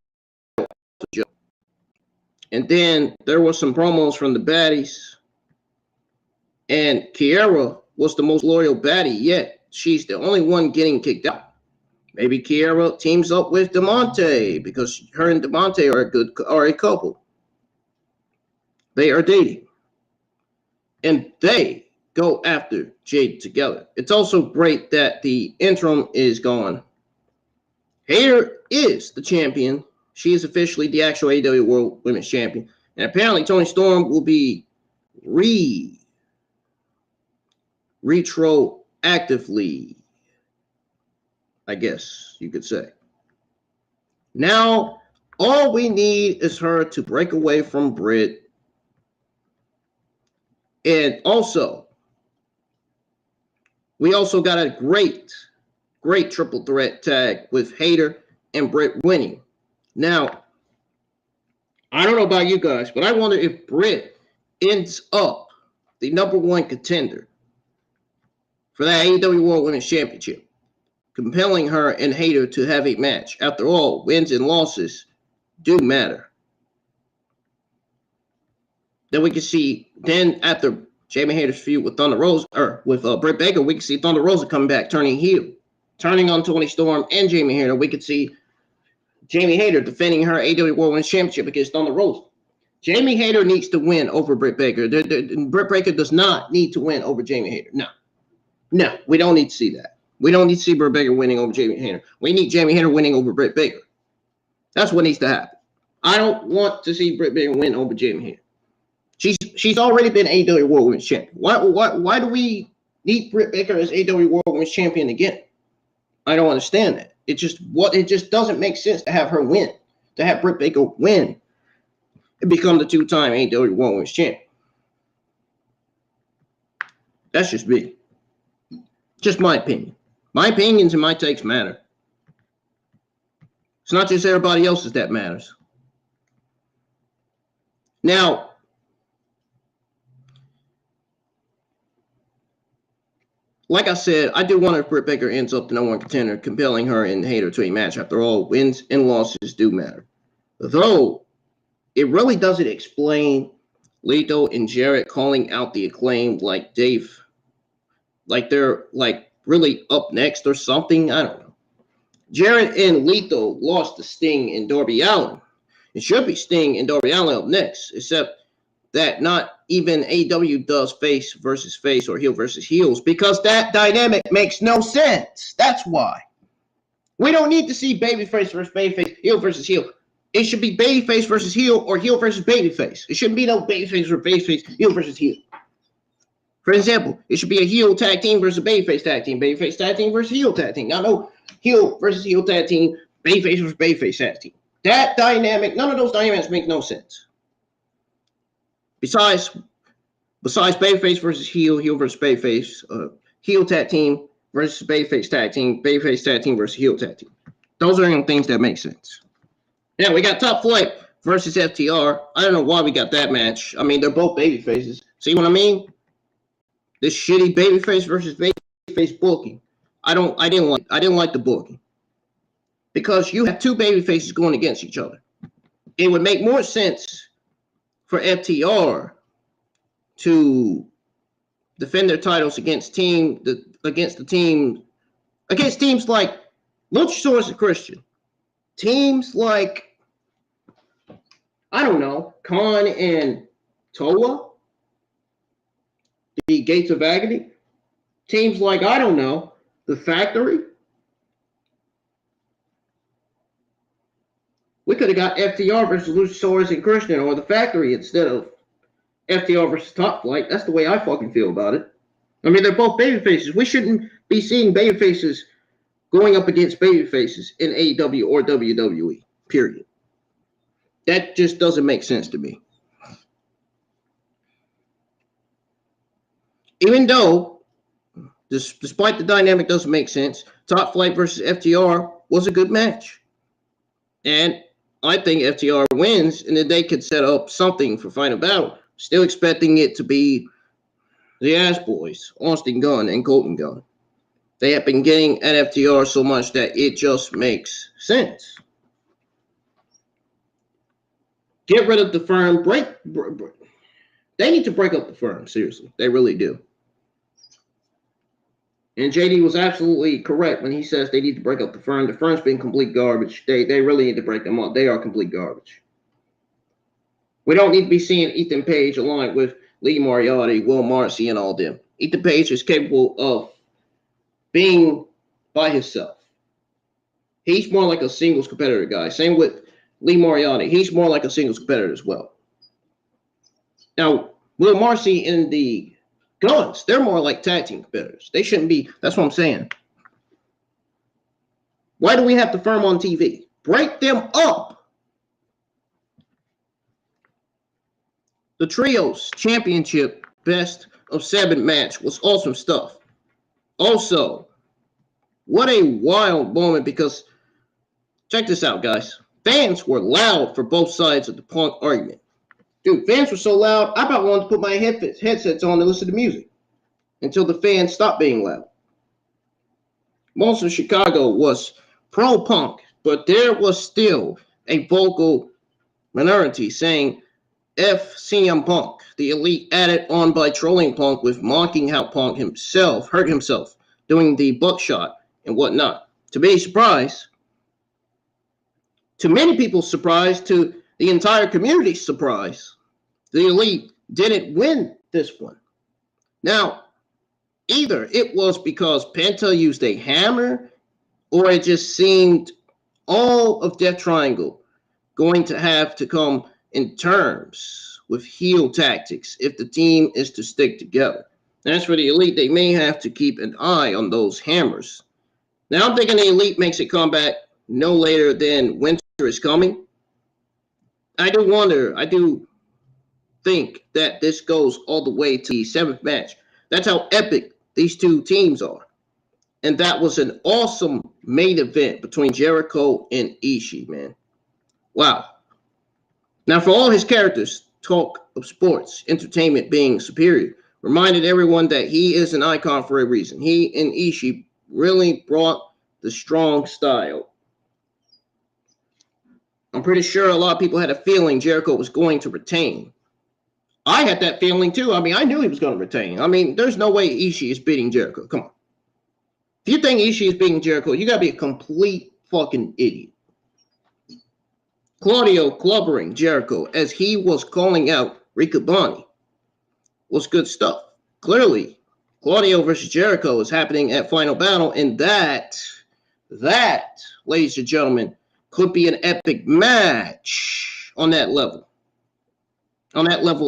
to Joe. And then there was some promos from the baddies, and Kiera was the most loyal baddie yet. She's the only one getting kicked out. Maybe Kiera teams up with DeMonte because her and DeMonte are a couple. They are dating. And they go after Jade together. It's also great that the interim is gone. Hager is the champion. She is officially the actual AEW World Women's Champion. And apparently Toni Storm will be retroactively, I guess you could say. Now, all we need is her to break away from Britt. And also, we also got a great triple threat tag with Hager and Britt winning. Now, I don't know about you guys, but I wonder if Britt ends up the #1 contender for that AEW World Women's Championship, compelling her and Hager to have a match. After all, wins and losses do matter. Then we can see, then after Jamie Hayter's feud with Thunder Rosa, or with Britt Baker, we can see Thunder Rosa come back, turning heel, turning on Toni Storm and Jamie Hayter. We could see Jamie Hayter defending her AEW World Women's Championship against Thunder Rosa. Jamie Hayter needs to win over Britt Baker. Britt Baker does not need to win over Jamie Hayter. No, we don't need to see that. We don't need to see Britt Baker winning over Jamie Hayter. We need Jamie Hayter winning over Britt Baker. That's what needs to happen. I don't want to see Britt Baker win over Jamie Hayter. She's already been AEW World Women's Champion. Why do we need Britt Baker as AEW World Women's Champion again? I don't understand that. It just doesn't make sense to have her win, to have Britt Baker win and become the 2-time AEW World Women's Champion. That's just me. Just my opinion. My opinions and my takes matter. It's not just everybody else's that matters. Now, like I said, I do wonder if Britt Baker ends up the #1 contender, compelling her and Hayter to a match. After all, wins and losses do matter. Though, it really doesn't explain Lito and Jarrett calling out the Acclaim like they're like really up next or something. I don't know. Jarrett and Lito lost to Sting and Darby Allin. It should be Sting and Darby Allin up next, except that not even AEW does face versus face or heel versus heels because that dynamic makes no sense. That's why. We don't need to see babyface versus babyface, heel versus heel. It should be babyface versus heel or heel versus babyface. It shouldn't be no babyface versus babyface, heel versus heel. For example, it should be a heel tag team versus a babyface tag team, babyface tag team versus heel tag team. Not no heel versus heel tag team, babyface versus babyface tag team. That dynamic, none of those dynamics make no sense. Besides babyface versus heel versus babyface, heel tag team versus babyface tag team versus heel tag team. Those are the things that make sense. Now we got Top Flight versus FTR. I don't know why we got that match. I mean, they're both baby faces. See what I mean? This shitty babyface versus babyface booking. I didn't like the booking. Because you have two baby faces going against each other. It would make more sense for FTR to defend their titles against teams like Luchasaurus and Christian. Teams like, I don't know, Khan and Toa, the Gates of Agony. Teams like, I don't know, the Factory. We could have got FTR versus Luchasaurus and Christian or the Factory instead of FTR versus Top Flight. That's the way I fucking feel about it. I mean, they're both babyfaces. We shouldn't be seeing babyfaces going up against babyfaces in AEW or WWE, period. That just doesn't make sense to me. Even though, despite the dynamic doesn't make sense, Top Flight versus FTR was a good match. And I think FTR wins, and then they could set up something for Final Battle. Still expecting it to be the Ass Boys, Austin Gunn and Colton Gunn. They have been getting at FTR so much that it just makes sense. Get rid of the firm. They need to break up the firm, seriously. They really do. And JD was absolutely correct when he says they need to break up the firm. The firm's been complete garbage. They really need to break them up. They are complete garbage. We don't need to be seeing Ethan Page aligned with Lee Moriarty, Will Marcy, and all them. Ethan Page is capable of being by himself. He's more like a singles competitor guy. Same with Lee Moriarty. He's more like a singles competitor as well. Now, Will Marcy and the Guns, they're more like tag team competitors. They shouldn't be. That's what I'm saying. Why do we have the firm on TV? Break them up. The Trios Championship Best of 7 match was awesome stuff. Also, what a wild moment, because check this out, guys. Fans were loud for both sides of the Punk argument. Dude, fans were so loud, I about wanted to put my headsets on and listen to music until the fans stopped being loud. Most of Chicago was pro-Punk, but there was still a vocal minority saying F CM Punk. The Elite added on by trolling Punk with mocking how Punk himself hurt himself doing the buckshot and whatnot. To be surprised, to many people's surprise, to the entire community's surprise, the Elite didn't win this one. Now, either it was because Penta used a hammer, or it just seemed all of Death Triangle going to have to come in terms with heel tactics if the team is to stick together. As for the Elite, they may have to keep an eye on those hammers. Now I'm thinking the Elite makes a comeback no later than Winter is Coming. I do think that this goes all the way to the 7th match. That's how epic these two teams are. And that was an awesome main event between Jericho and Ishii, man. Wow. Now, for all his characters, talk of sports, entertainment being superior, reminded everyone that he is an icon for a reason. He and Ishii really brought the strong style. I'm pretty sure a lot of people had a feeling Jericho was going to retain. I had that feeling too. I mean, I knew he was going to retain. I mean, there's no way Ishii is beating Jericho. Come on. If you think Ishii is beating Jericho, you got to be a complete fucking idiot. Claudio clubbering Jericho as he was calling out Ricaboni was good stuff. Clearly, Claudio versus Jericho is happening at Final Battle, and that, ladies and gentlemen, could be an epic match on that level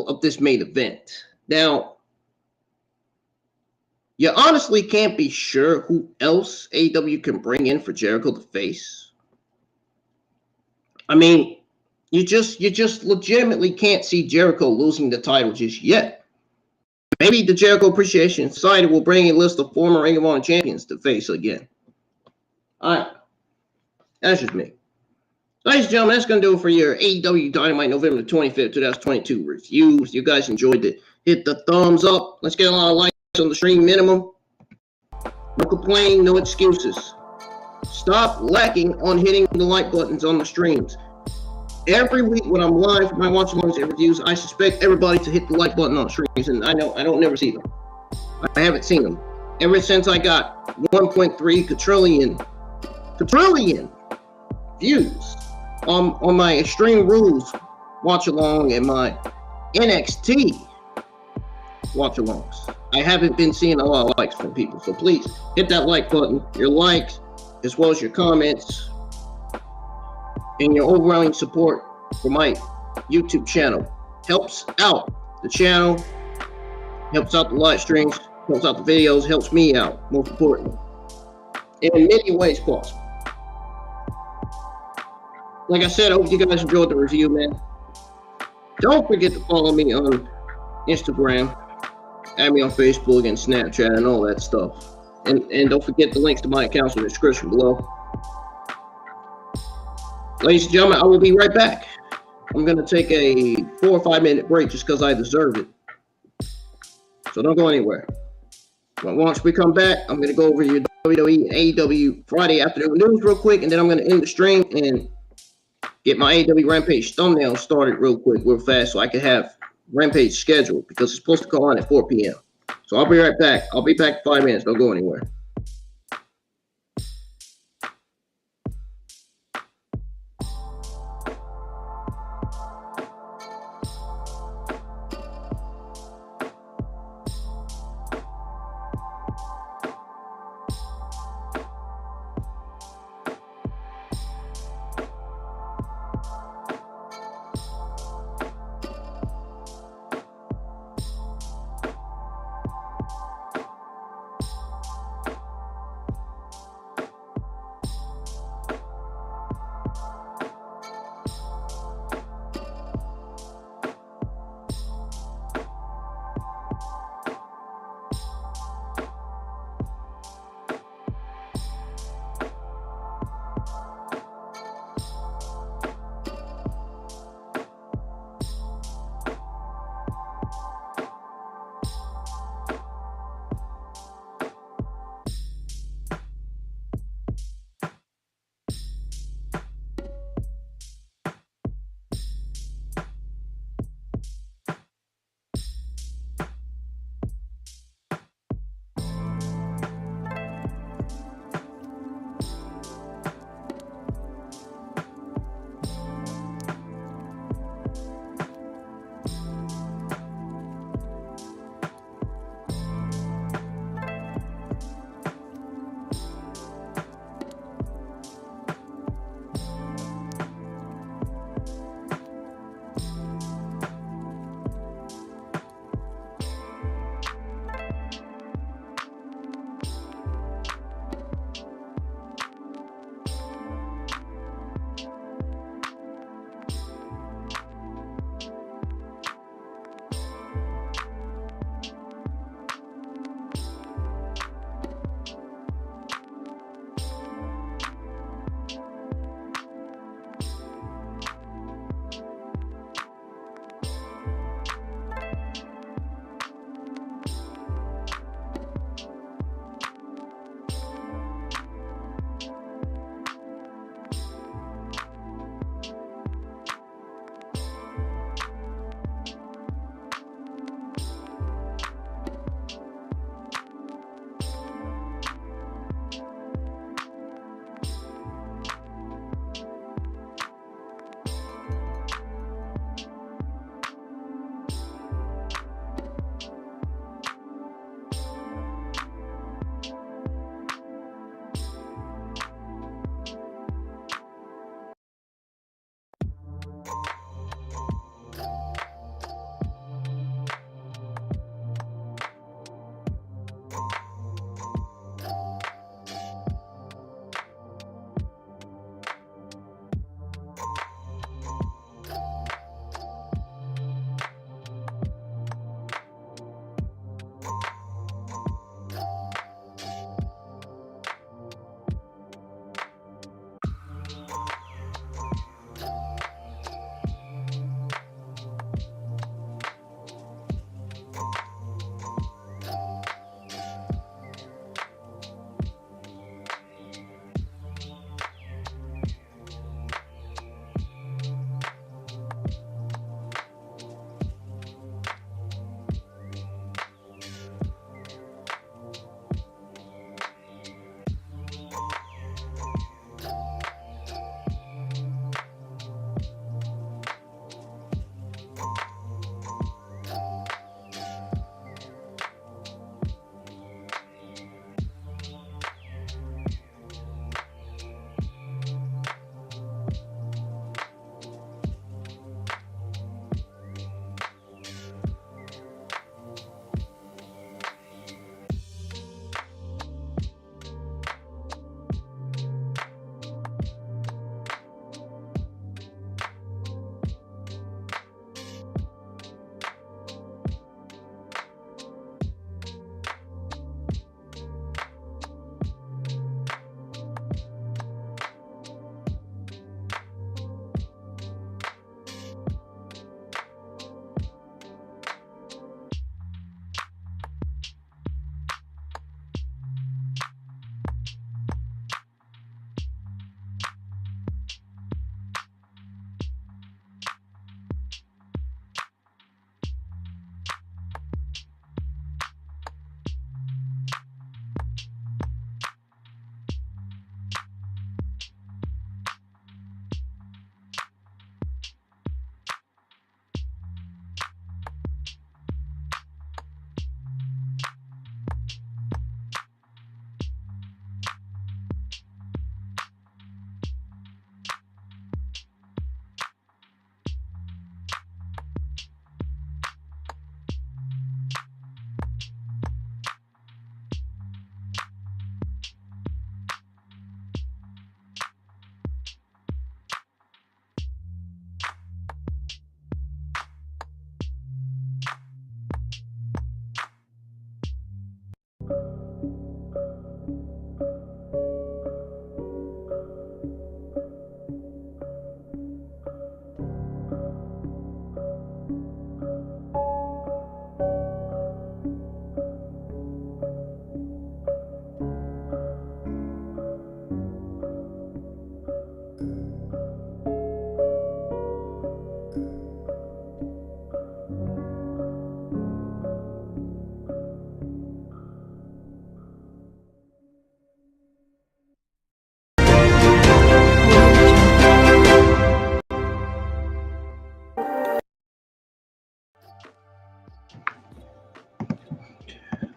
of this main event. Now, you honestly can't be sure who else AEW can bring in for Jericho to face. I mean, you just legitimately can't see Jericho losing the title just yet. Maybe the Jericho Appreciation Society will bring a list of former Ring of Honor champions to face again. That's just me. Ladies and gentlemen, that's going to do it for your AEW Dynamite November 25th, 2022 reviews. You guys enjoyed it. Hit the thumbs up. Let's get a lot of likes on the stream minimum. No complaining, no excuses. Stop lacking on hitting the like buttons on the streams. Every week when I'm live, when I watch ones and reviews, I suspect everybody to hit the like button on the streams, and I don't never see them. I haven't seen them. Ever since I got 1.3 quadrillion views on my Extreme Rules watch along and my NXT watch alongs. I haven't been seeing a lot of likes from people, so please hit that like button. Your likes, as well as your comments, and your overwhelming support for my YouTube channel helps out the channel, helps out the live streams, helps out the videos, helps me out, most importantly, in many ways possible. Like I said, I hope you guys enjoyed the review, man. Don't forget to follow me on Instagram, add me on Facebook and Snapchat and all that stuff. And don't forget the links to my accounts in the description below. Ladies and gentlemen, I will be right back. I'm going to take a 4 or 5 minute break just because I deserve it. So don't go anywhere. But once we come back, I'm going to go over your WWE and AEW Friday afternoon news real quick, and then I'm going to end the stream and get my AEW Rampage thumbnail started real fast, so I can have Rampage scheduled, because it's supposed to go on at 4 p.m. So I'll be right back. I'll be back in 5 minutes. Don't go anywhere.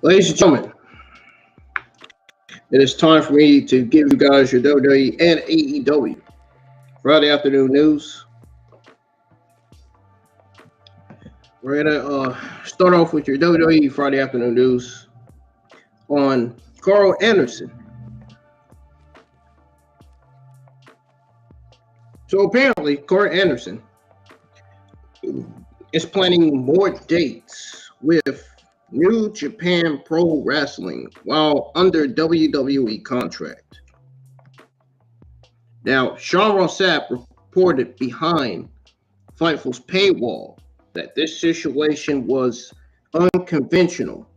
Ladies and gentlemen, it is time for me to give you guys your WWE and AEW Friday afternoon news. We're gonna start off with your WWE Friday afternoon news on Carl Anderson. So apparently, Carl Anderson is planning more dates with New Japan Pro Wrestling while under WWE contract. Now, Sean Ross Sapp reported behind Fightful's paywall that this situation was unconventional,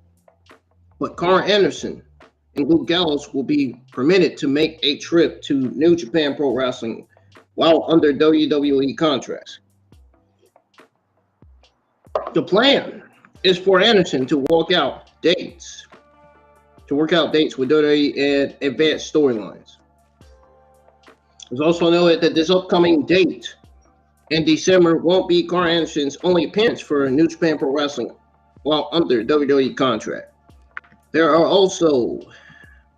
but Carl Anderson and Luke Gallows will be permitted to make a trip to New Japan Pro Wrestling while under WWE contracts. The plan is for Anderson to work out dates with WWE and advanced storylines. It's also noted that this upcoming date in December won't be Carl Anderson's only appearance for New Japan Pro Wrestling while under WWE contract. There are also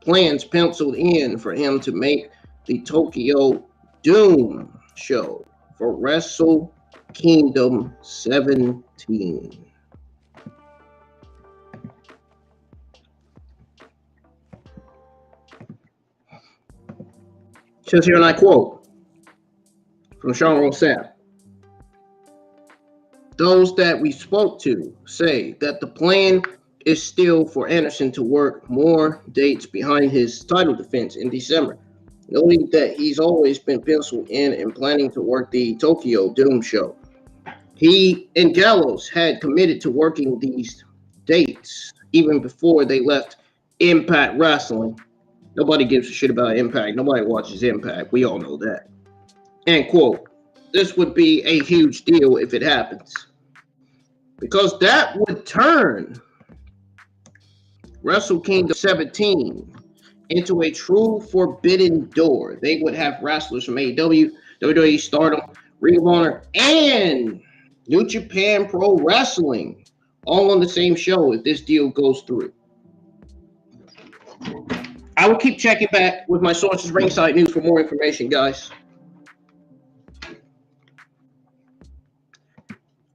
plans penciled in for him to make the Tokyo Doom show for Wrestle Kingdom 17. Says here, and I quote from Sean Ross Sapp, "Those that we spoke to say that the plan is still for Anderson to work more dates behind his title defense in December, noting that he's always been penciled in and planning to work the Tokyo Doom show. He and Gallows had committed to working these dates even before they left Impact Wrestling. Nobody gives a shit about Impact. Nobody watches Impact. We all know that." End quote. This would be a huge deal if it happens, because that would turn Wrestle Kingdom 17 into a true forbidden door. They would have wrestlers from AEW, WWE, Stardom, Ring of Honor, and New Japan Pro Wrestling all on the same show if this deal goes through. I will keep checking back with my sources, Ringside News, for more information, guys,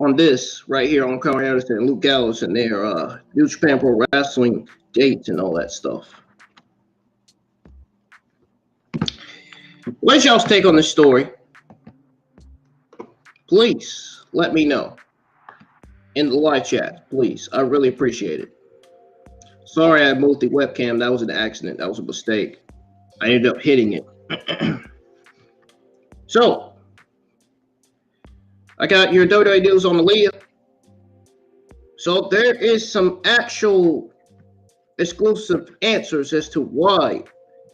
on this right here on Carl Anderson and Luke Gallows and their New Japan Pro Wrestling dates and all that stuff. What's y'all's take on this story? Please let me know in the live chat, please. I really appreciate it. Sorry I moved the webcam. That was an accident. That was a mistake. I ended up hitting it. So, I got your WWE news on Aaliyah. So there is some actual exclusive answers as to why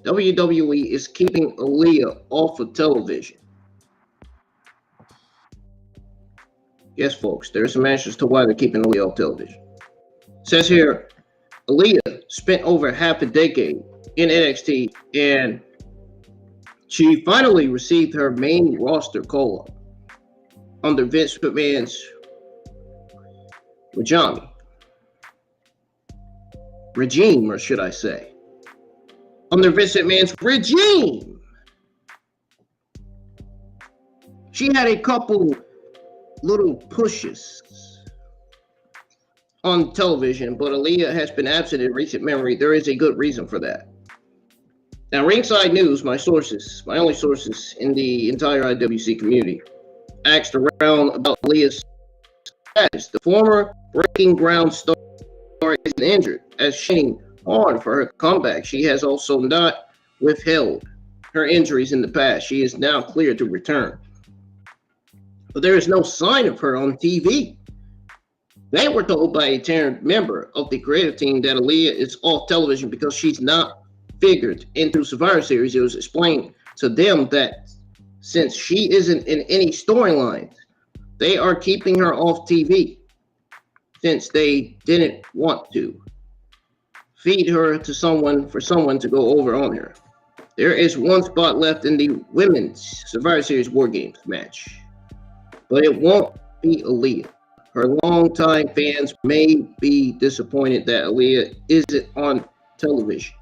WWE is keeping Aaliyah off of television. Yes, folks, there's some answers to why they're keeping Aaliyah off television. It says here, Aaliyah spent over half a decade in NXT, and she finally received her main roster call-up under Vince McMahon's regime, or should I say, under Vince McMahon's regime. She had a couple little pushes on television, but Aaliyah has been absent in recent memory. There is a good reason for that. Now, Ringside News, my only sources in the entire IWC community, asked around about Aaliyah's status. The former Breaking Ground star is injured, as training hard for her comeback. She has also not withheld her injuries in the past. She is now cleared to return, but there is no sign of her on TV. They were told by a tenured member of the creative team that Aaliyah is off television because she's not figured into Survivor Series. It was explained to them that since she isn't in any storylines, they are keeping her off TV since they didn't want to feed her to someone to go over on her. There is one spot left in the women's Survivor Series War Games match, but it won't be Aaliyah. her longtime fans may be disappointed that Aaliyah isn't on television,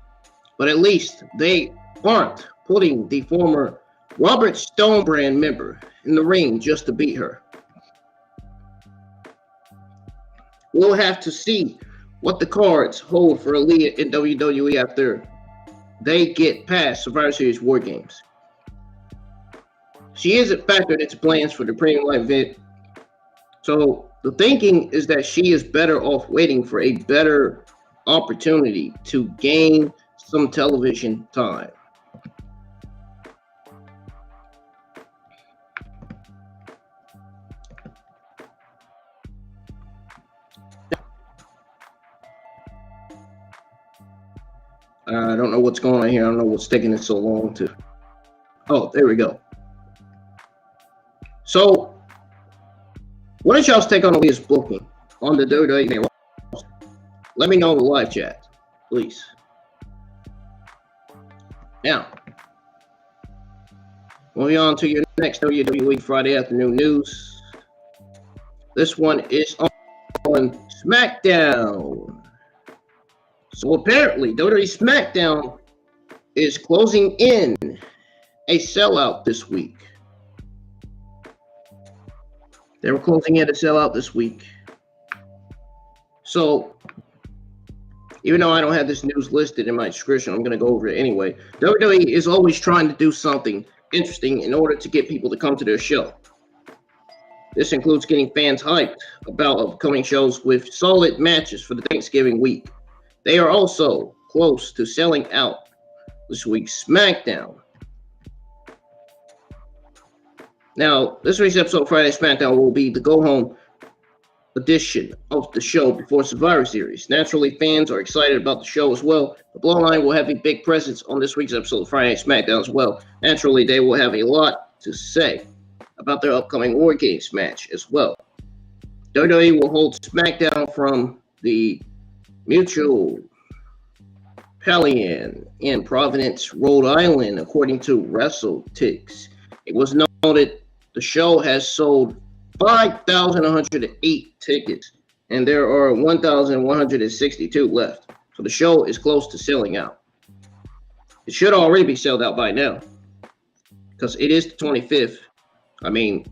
but at least they aren't putting the former Robert Stone brand member in the ring just to beat her. We'll have to see what the cards hold for Aaliyah in WWE after they get past Survivor Series War Games. She isn't factored into plans for the premium live event, so the thinking is that she is better off waiting for a better opportunity to gain some television time. I don't know what's going on here. I don't know what's taking it so long to... Oh, there we go. So, what is y'all's take on Aaliyah's booking on the WWE roster? Let me know in the live chat, please. Now, moving on to your next WWE Friday afternoon news. This one is on SmackDown. So apparently, WWE SmackDown is closing in a sellout this week. They were closing in a sellout this week. So, even though I don't have this news listed in my description, I'm going to go over it anyway. WWE is always trying to do something interesting in order to get people to come to their show. This includes getting fans hyped about upcoming shows with solid matches for the Thanksgiving week. They are also close to selling out this week's SmackDown. Now, this week's episode of Friday SmackDown will be the go-home edition of the show before Survivor Series. Naturally, fans are excited about the show as well. The Bloodline will have a big presence on this week's episode of Friday SmackDown as well. Naturally, they will have a lot to say about their upcoming War Games match as well. WWE will hold SmackDown from the Mutual Pavilion in Providence, Rhode Island, according to WrestleTix. It was noted the show has sold 5,108 tickets, and there are 1,162 left. So the show is close to selling out. It should already be sold out by now, because it is the 25th. I mean,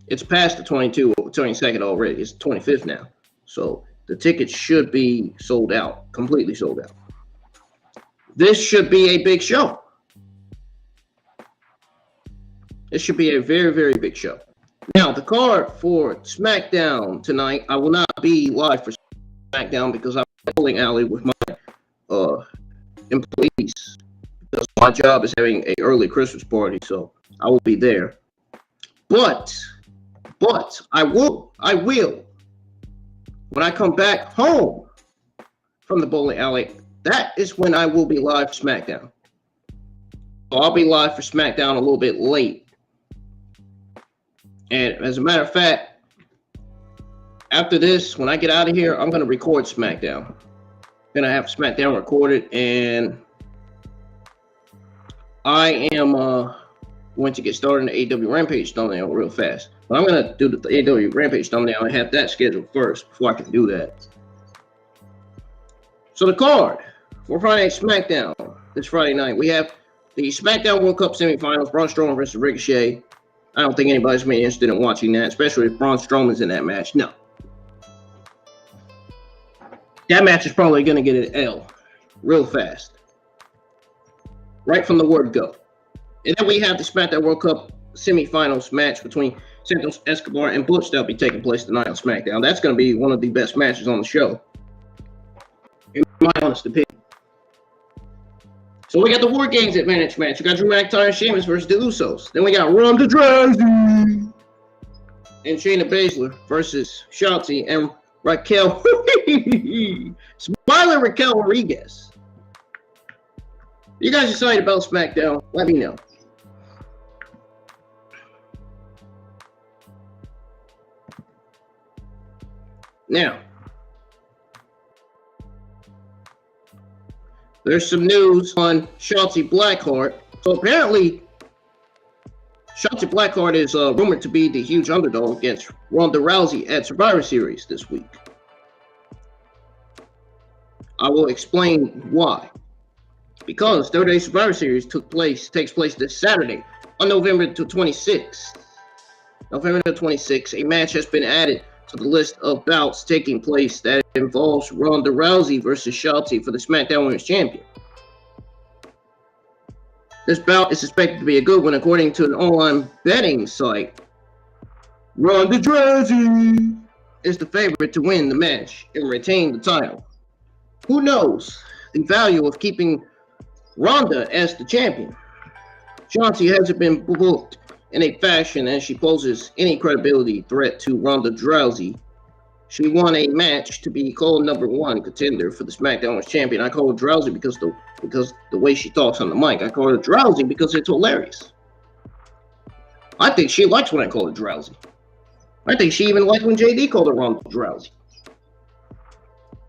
it's past the 22nd already. It's the 25th now. So the tickets should be sold out, completely sold out. This should be a big show. This should be a very, very big show. Now, the card for SmackDown tonight, I will not be live for SmackDown because I'm in a bowling alley with my employees. Because my job is having an early Christmas party, so I will be there. But I will, when I come back home from the bowling alley, that is when I will be live for SmackDown. So I'll be live for SmackDown a little bit late. And as a matter of fact, after this, when I get out of here, I'm going to record SmackDown. I'm going to have SmackDown recorded, and I am going to get started in the AEW Rampage thumbnail real fast. But I'm going to do the AEW Rampage thumbnail and have that scheduled first before I can do that. So the card for Friday SmackDown this Friday night, we have the SmackDown World Cup semifinals, Braun Strowman versus Ricochet. I don't think anybody's been interested in watching that, especially if Braun Strowman's in that match. No. That match is probably going to get an L real fast. Right from the word go. And then we have the SmackDown World Cup semifinals match between Santos Escobar and Butch that'll be taking place tonight on SmackDown. That's going to be one of the best matches on the show, in my honest opinion. So we got the War Games Advantage match. We got Drew McIntyre and Sheamus versus the Usos. Then we got Ronda Rousey and Shayna Baszler versus Shotzi and Raquel. Smiling Raquel Rodriguez. You guys excited about SmackDown? Let me know. Now, there's some news on Shotzi Blackheart. So apparently, Shotzi Blackheart is rumored to be the huge underdog against Ronda Rousey at Survivor Series this week. I will explain why. Because WWE Survivor Series takes place this Saturday on November 26th. November 26th, a match has been added to the list of bouts taking place that involves Ronda Rousey versus Shotzi for the SmackDown Women's Champion. This bout is expected to be a good one, according to an online betting site. Ronda Rousey is the favorite to win the match and retain the title. Who knows the value of keeping Ronda as the champion? Shotzi hasn't been booked in a fashion as she poses any credibility threat to Ronda Rousey. She won a match to be called number one contender for the SmackDown Women's Champion. I call her Drowsy because the way she talks on the mic. I call her Drowsy because it's hilarious. I think she likes when I call her Drowsy. I think she even liked when JD called her Ronda Drowsy.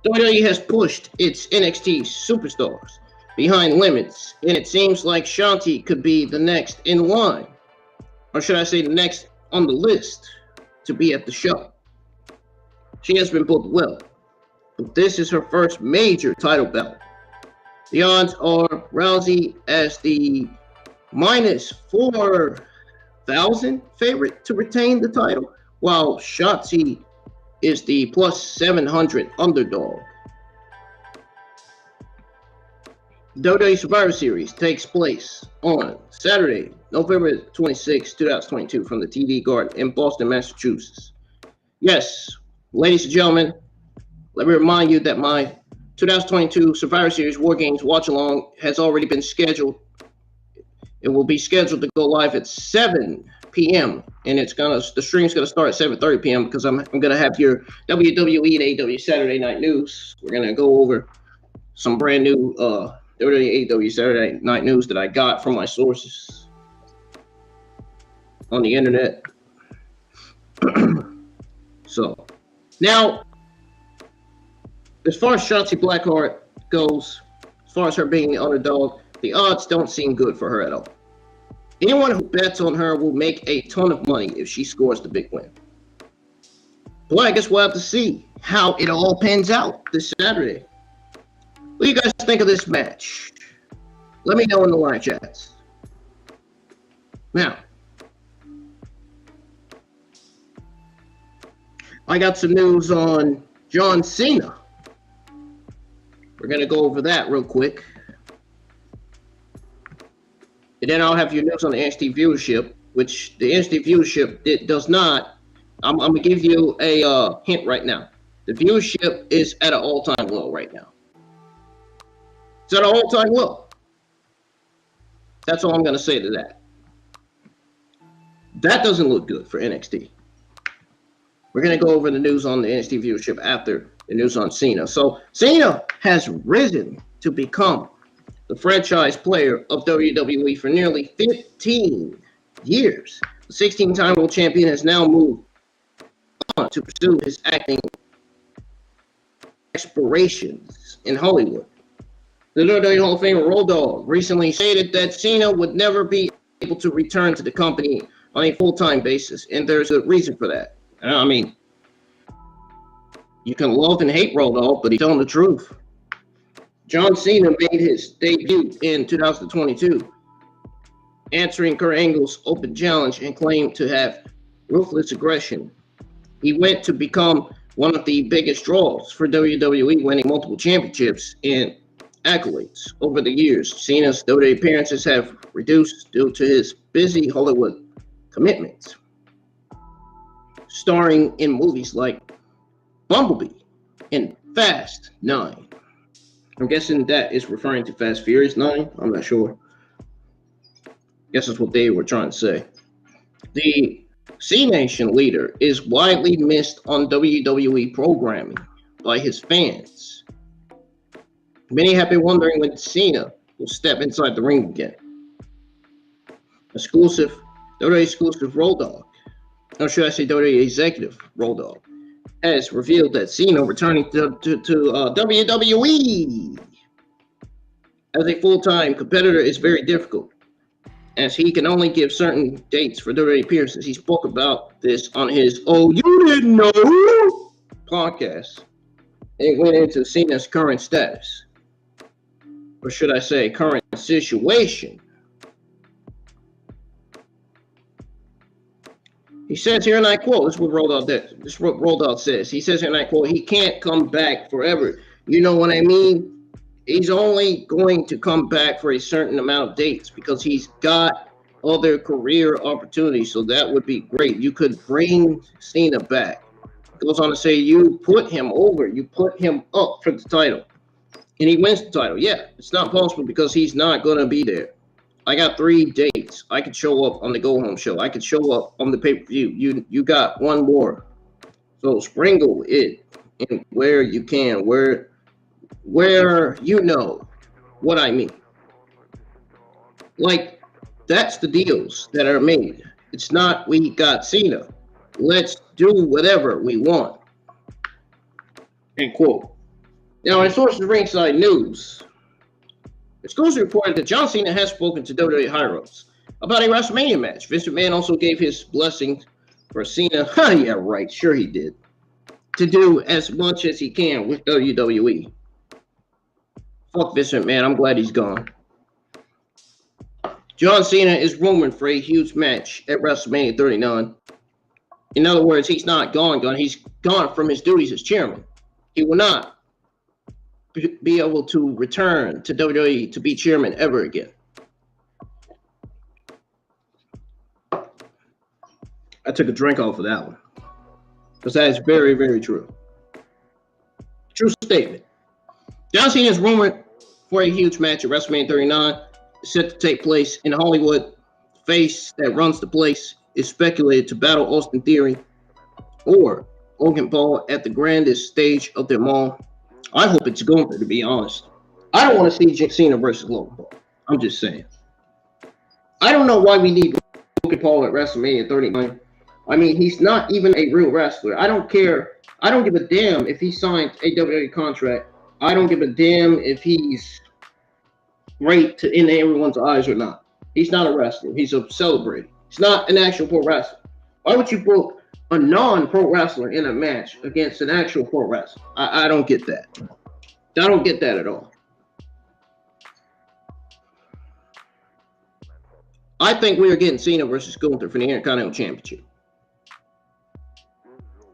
WWE has pushed its NXT superstars behind limits, and it seems like Shotzi could be the next in line, or should I say the next on the list to be at the show. She has been booked well, but this is her first major title bout. The odds are Rousey as the minus 4,000 favorite to retain the title, while Shotzi is the plus 700 underdog. WWE Survivor Series takes place on Saturday, November 26, 2022 from the TD Garden in Boston, Massachusetts. Yes, ladies and gentlemen, let me remind you that my 2022 Survivor Series War Games Watch Along has already been scheduled. It will be scheduled to go live at 7 p.m. and the stream's gonna start at 7:30 p.m. because I'm gonna have your WWE and AEW Saturday Night News. We're gonna go over some brand new WWE AEW Saturday Night News that I got from my sources on the internet. So now, as far as Shotzi Blackheart goes, as far as her being the underdog, the odds don't seem good for her at all. Anyone who bets on her will make a ton of money if she scores the big win. Well, I guess we'll have to see how it all pans out this Saturday. What do you guys think of this match? Let me know in the live chats. Now, I got some news on John Cena. We're going to go over that real quick. And then I'll have your news on the NXT viewership, which the NXT viewership it does not. I'm going to give you a hint right now. The viewership is at an all-time low right now. It's at an all-time low. That's all I'm going to say to that. That doesn't look good for NXT. We're going to go over the news on the NXT viewership after the news on Cena. So Cena has risen to become the franchise player of WWE for nearly 15 years. The 16-time world champion has now moved on to pursue his acting aspirations in Hollywood. The WWE Hall of Famer Road Dogg recently stated that Cena would never be able to return to the company on a full-time basis, and there's a reason for that. I mean, you can love and hate Road Dogg, but he's telling the truth. John Cena made his debut in 2022, answering Kurt Angle's open challenge and claimed to have ruthless aggression. He went to become one of the biggest draws for WWE, winning multiple championships and accolades over the years. Cena's WWE appearances have reduced due to his busy Hollywood commitments, starring in movies like Bumblebee and Fast 9. I'm guessing that is referring to Fast Furious 9. I'm not sure. Guess that's what they were trying to say. The C-Nation leader is widely missed on WWE programming by his fans. Many have been wondering when Cena will step inside the ring again. WWE exclusive Road Dogg, or should I say WWE executive Road Dogg, has revealed that Cena returning to WWE as a full-time competitor is very difficult. as he can only give certain dates for WWE appearances. He spoke about this on his "Oh, You Didn't Know" podcast. It went into Cena's current status, or should I say, current situation. He says here, and I quote, this is what Roldout says. He says here, and I quote, he can't come back forever. You know what I mean? He's only going to come back for a certain amount of dates because he's got other career opportunities. So that would be great. You could bring Cena back. It goes on to say, you put him over. You put him up for the title. And he wins the title. Yeah, it's not possible because he's not going to be there. I got 3 dates. I could show up on the Go Home show. I could show up on the pay-per-view. You got one more. So sprinkle it in where you can, where you know what I mean. Like, that's the deals that are made. It's not we got Cena. Let's do whatever we want. End quote. Now, in sources ringside news, exclusive reported that John Cena has spoken to WWE higher-ups about a WrestleMania match. Vince McMahon also gave his blessing for Cena. Yeah, right. Sure he did. To do as much as he can with WWE. Fuck Vince McMahon. I'm glad he's gone. John Cena is rumored for a huge match at WrestleMania 39. In other words, he's not gone. He's gone from his duties as chairman. He will not be able to return to WWE to be chairman ever again. I took a drink off of that one because that is very, very true. True statement. John Cena is rumored for a huge match at WrestleMania 39. It's set to take place in Hollywood. The face that runs the place is speculated to battle Austin Theory or Logan Paul at the grandest stage of them all. I hope it's Gunther, to be honest. I don't want to see Cena versus Logan Paul. I'm just saying. I don't know why we need Logan Paul at WrestleMania 39. I mean, he's not even a real wrestler. I don't care. I don't give a damn if he signed a WWE contract. I don't give a damn if he's great in everyone's eyes or not. He's not a wrestler. He's a celebrity. He's not an actual pro wrestler. Why would you put a non-pro wrestler in a match against an actual pro wrestler? I don't get that. I don't get that at all. I think we are getting Cena versus Gunther for the Intercontinental Championship.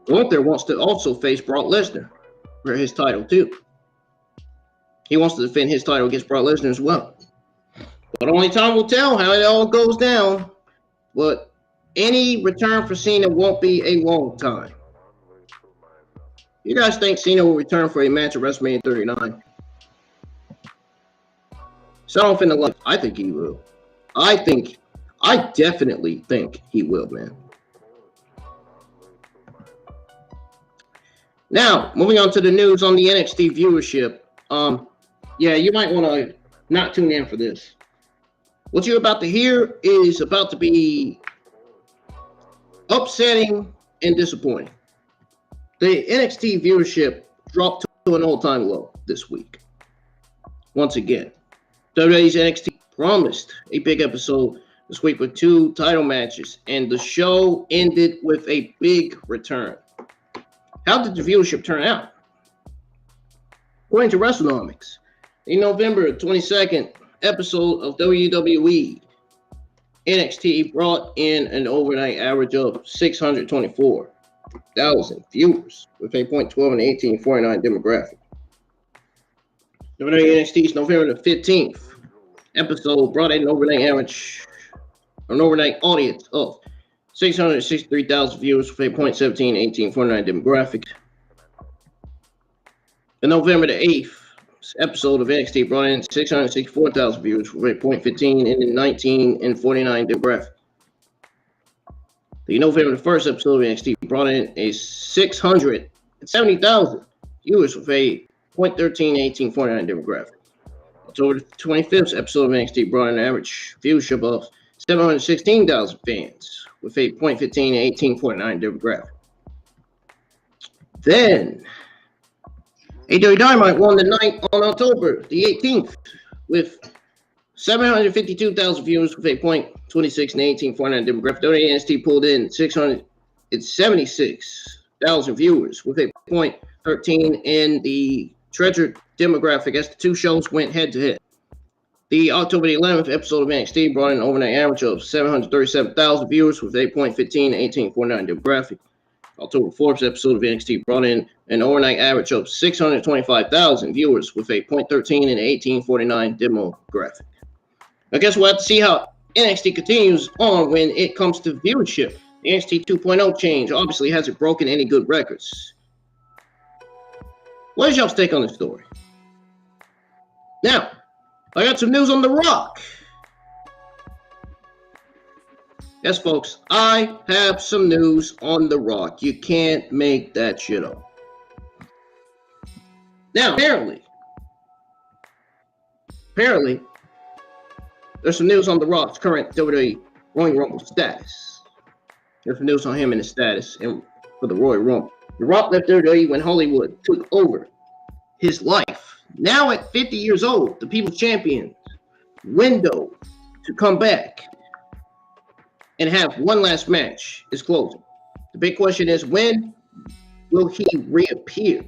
Gunther wants to also face Brock Lesnar for his title too. He wants to defend his title against Brock Lesnar as well. But only time will tell how it all goes down. But any return for Cena won't be a long time. You guys think Cena will return for a match at WrestleMania 39? So I don't think the I think he will. I definitely think he will, man. Now, moving on to the news on the NXT viewership. Yeah, you might want to not tune in for this. What you're about to hear is about to be upsetting and disappointing. The NXT viewership dropped to an all-time low this week. Once again, WWE's NXT promised a big episode this week with 2 title matches, and the show ended with a big return. How did the viewership turn out? According to WrestleNomics, the November 22nd episode of WWE NXT brought in an overnight average of 624,000 viewers with a .12 and 1849 demographic. WWE NXT's November the 15th episode brought in an overnight audience of 663,000 viewers with a .17 and 1849 demographic. The November the 8th episode of NXT brought in 664,000 viewers with a .15 and 19 and 49 demographic. The November the 1st episode of NXT brought in a 670,000 viewers with a .13 and 1849 demographic. October the 25th episode of NXT brought in an average viewership of 716,000 fans with a .15 and 1849 demographic. Then AEW Dynamite won the night on October the 18th with 752,000 viewers with a .26 and 1849 demographic. WWE NXT pulled in 676,000 viewers with a .13 in the treasured demographic as the two shows went head to head. The October 11th episode of NXT brought in an overnight average of 737,000 viewers with a .15 and 1849 demographic. October 4th episode of NXT brought in an overnight average of 625,000 viewers with a .13 and 1849 demographic. I guess we'll have to see how NXT continues on when it comes to viewership. The NXT 2.0 change obviously hasn't broken any good records. What is y'all's take on this story? Now, I got some news on The Rock. Yes, folks, I have some news on The Rock. You can't make that shit up. Now, apparently, there's some news on The Rock's current WWE Royal Rumble status. There's some news on him and his status for the Royal Rumble. The Rock left WWE when Hollywood took over his life. Now at 50 years old, the People's Champion window to come back and have one last match is closing. The big question is, when will he reappear?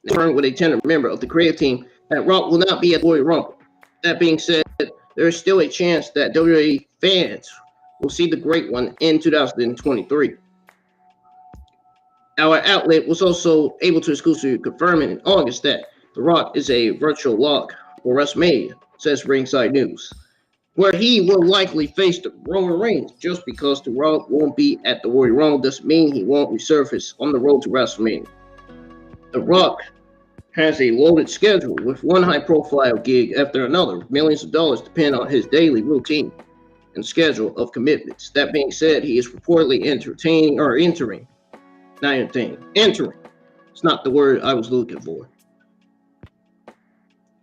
With a tenured member of the creative team, that Rock will not be at the Royal Rumble. That being said, there is still a chance that WWE fans will see the Great One in 2023. Our outlet was also able to exclusively confirm in August that The Rock is a virtual lock for WrestleMania, says Ringside News, where he will likely face the Roman Reigns. Just because The Rock won't be at the Royal Rumble doesn't mean he won't resurface on the road to WrestleMania. The Rock has a loaded schedule with one high-profile gig after another. Millions of dollars depend on his daily routine and schedule of commitments. That being said, he is reportedly entering. It's not the word I was looking for.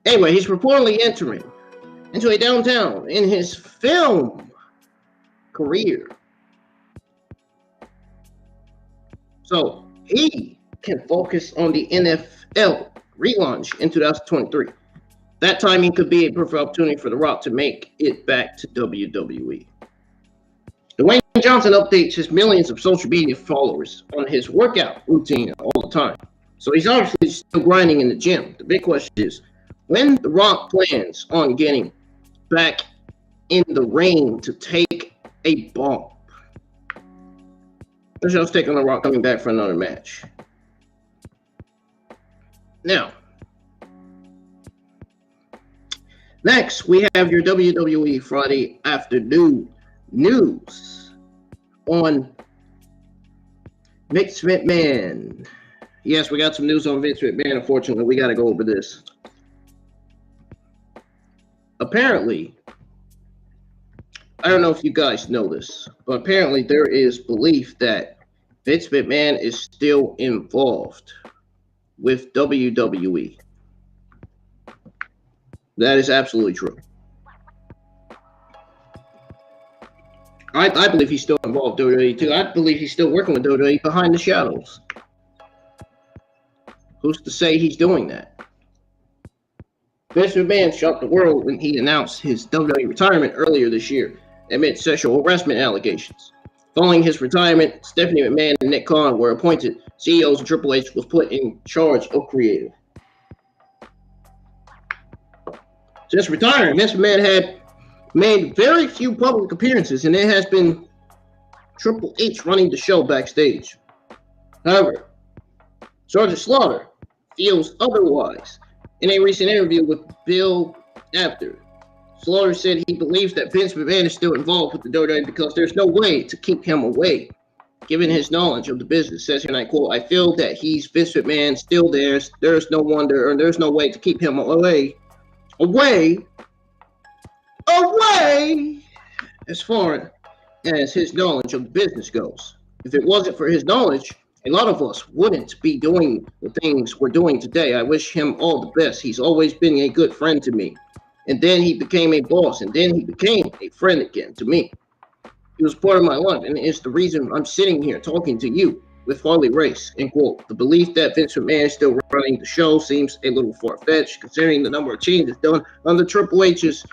Anyway, he's reportedly entering into a downtown in his film career. So he can focus on the NFL relaunch in 2023. That timing could be a perfect opportunity for The Rock to make it back to WWE. Dwayne Johnson updates his millions of social media followers on his workout routine all the time. So he's obviously still grinding in the gym. The big question is, when The Rock plans on getting back in the ring to take a bump? Let's just take on The Rock coming back for another match. Now, next we have your WWE Friday afternoon news on Vince McMahon. Yes, we got some news on Vince McMahon. Unfortunately, we got to go over this. Apparently, I don't know if you guys know this, but apparently there is belief that Vince McMahon is still involved with WWE. That is absolutely true. I believe he's still involved with WWE too. I believe he's still working with WWE behind the shadows. Who's to say he's doing that? Vince McMahon shocked the world when he announced his WWE retirement earlier this year amid sexual harassment allegations. Following his retirement, Stephanie McMahon and Nick Khan were appointed CEOs, and Triple H was put in charge of creative. Since retiring, Vince McMahon had made very few public appearances, and it has been Triple H running the show backstage. However, Sergeant Slaughter feels otherwise. In a recent interview with Bill Apter, Slaughter said he believes that Vince McMahon is still involved with the WWE because there's no way to keep him away, given his knowledge of the business. Says here, and I quote, "I feel that he's Vince McMahon still there. There's no wonder, or there's no way to keep him away, as far as his knowledge of the business goes. If it wasn't for his knowledge, a lot of us wouldn't be doing the things we're doing today. I wish him all the best. He's always been a good friend to me. And then he became a boss, and then he became a friend again to me. He was part of my life, and it's the reason I'm sitting here talking to you. with Harley Race, end quote. The belief that Vince McMahon is still running the show seems a little far-fetched, considering the number of changes done under Triple H's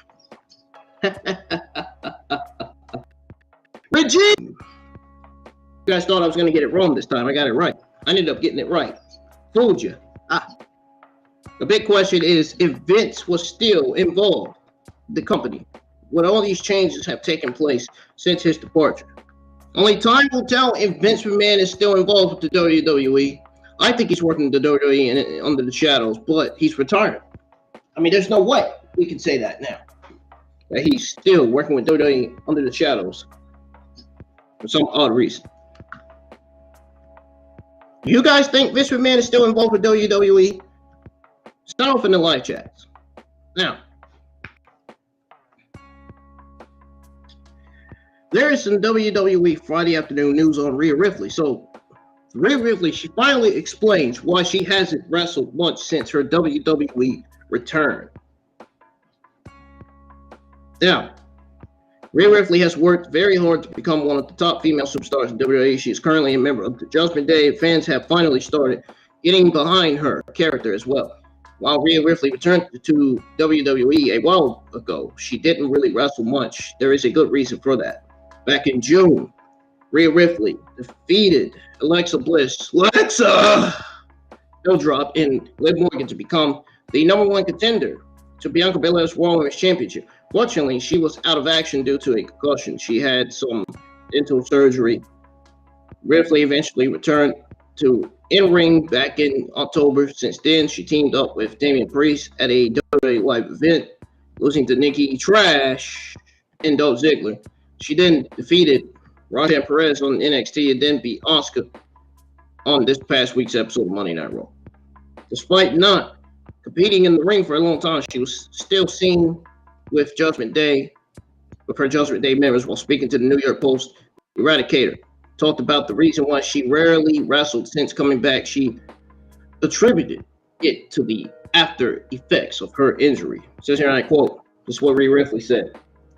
regime. You guys thought I was going to get it wrong this time. I got it right. I ended up getting it right. Fooled you. The big question is, if Vince was still involved in the company, would all these changes have taken place since his departure? Only time will tell if Vince McMahon is still involved with the WWE. I think he's working the WWE under the shadows, but he's retired. I mean, there's no way we can say that now, that he's still working with WWE under the shadows for some odd reason. You guys think Vince McMahon is still involved with WWE? Start off in the live chats. Now, there is some WWE Friday afternoon news on Rhea Ripley. So, Rhea Ripley, she finally explains why she hasn't wrestled much since her WWE return. Now, Rhea Ripley has worked very hard to become one of the top female superstars in WWE. She is currently a member of the Judgment Day. Fans have finally started getting behind her character as well. While Rhea Ripley returned to WWE a while ago, she didn't really wrestle much. There is a good reason for that. Back in June, Rhea Ripley defeated Alexa Bliss. No drop in Liv Morgan to become the number one contender to Bianca Belair's World Women's Championship. Fortunately, she was out of action due to a concussion. She had some dental surgery. Ripley eventually returned to in-ring back in October. Since then, she teamed up with Damian Priest at a WWE Live event, losing to Nikki Trash and Dolph Ziggler. She then defeated Roxanne Perez on NXT and then beat Asuka on this past week's episode of Monday Night Raw. Despite not competing in the ring for a long time, she was still seen with her Judgment Day members. While speaking to the New York Post, Eradicator talked about the reason why she rarely wrestled since coming back. She attributed it to the after effects of her injury. It says here, and I quote, this is what Rhea Ripley said.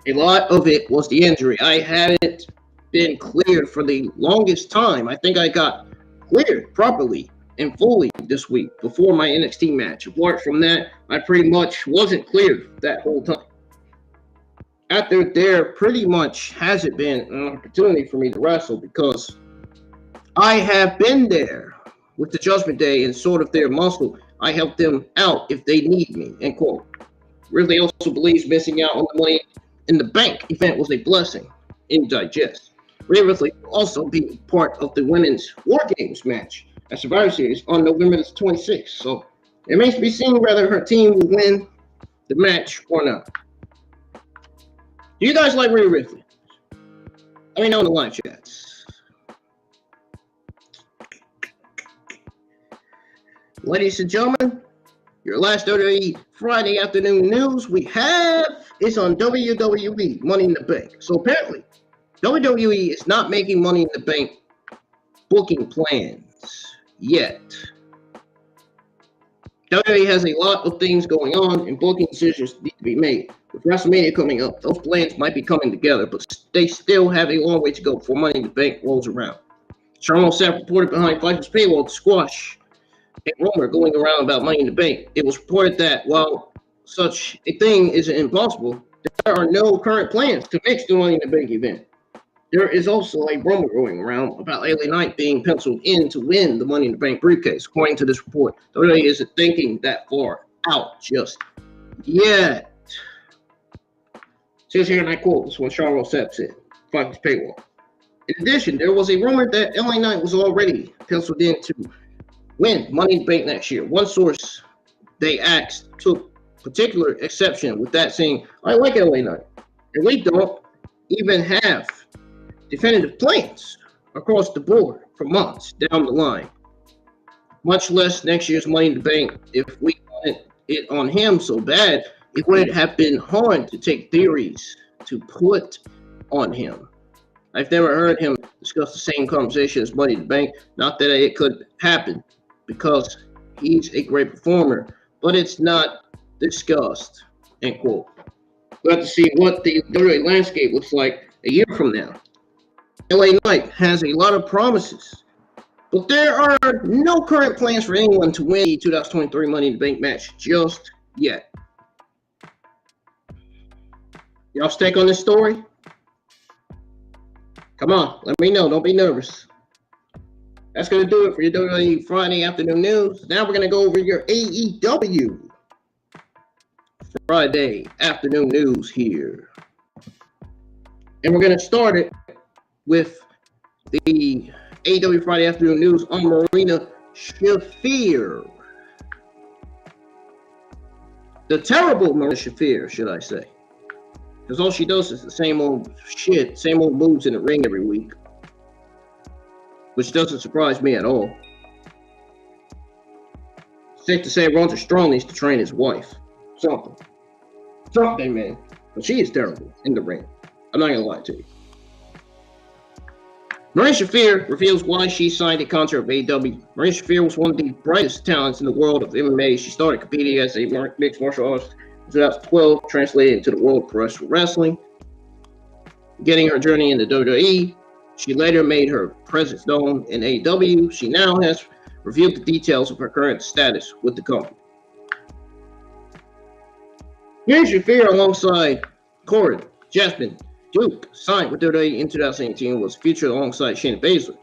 A lot of it was the injury. I hadn't been cleared for the longest time. I think I got cleared properly and fully this week before my NXT match. Apart from that, I pretty much wasn't cleared that whole time. After there pretty much hasn't been an opportunity for me to wrestle because I have been there with the Judgment Day and sort of their muscle. I help them out if they need me, end quote. Ripley also believes missing out on the Money in the Bank event was a blessing in digest. Rhea Ripley will also be part of the Women's War Games match at Survivor Series on November 26th. So it remains to be seen whether her team will win the match or not. Do you guys like Rhea Ripley? Let me know in the live chats. Ladies and gentlemen, your last WWE Friday afternoon news we have is on WWE Money in the Bank. So apparently, WWE is not making Money in the Bank booking plans yet. WWE has a lot of things going on and booking decisions need to be made. With WrestleMania coming up, those plans might be coming together, but they still have a long way to go before Money in the Bank rolls around. Sean Sapp reported behind Fighters paywall to squash a rumor going around about Money in the Bank. It was reported that while such a thing isn't impossible, there are no current plans to mix the Money in the Bank event. There is also a rumor going around about LA Knight being penciled in to win the Money in the Bank briefcase. According to this report, WWE isn't thinking that far out just yet. Says here, and I quote, this is what Sean Sapp said, Fighters paywall. In addition, there was a rumor that LA Knight was already penciled in to win Money in the Bank next year. One source they asked took particular exception with that, saying, I like LA Knight, and we don't even have definitive plans across the board for months down the line, much less next year's Money in the Bank. If we wanted it on him so bad, it wouldn't have been hard to take theories to put on him. I've never heard him discuss the same conversation as Money in the Bank. Not that it could happen, because he's a great performer, but it's not discussed, end quote. We'll have to see what the WWE landscape looks like a year from now. LA Knight has a lot of promises But there are no current plans for anyone to win the 2023 Money in the Bank match just yet. Y'all stake on this story? Come on, let me know. Don't be nervous. That's going to do it for your WWE Friday afternoon news. Now we're going to go over your AEW Friday afternoon news here. And we're going to start it with the AEW Friday afternoon news on Marina Shafir. The terrible Marina Shafir, should I say. Because all she does is the same old shit, same old moves in the ring every week. Which doesn't surprise me at all. Safe to say, Ronda Strong needs to train his wife. Something, man. But she is terrible in the ring. I'm not going to lie to you. Marina Shafir reveals why she signed a contract with AEW. Marina Shafir was one of the brightest talents in the world of MMA. She started competing as a mixed martial artist in 2012, translated into the world of professional wrestling. Getting her journey into WWE, she later made her presence known in AEW. She now has revealed the details of her current status with the company. Marina Shafir, alongside Corin, Jasmine, Duke, signed with WWE in 2018, was featured alongside Shayna Baszler.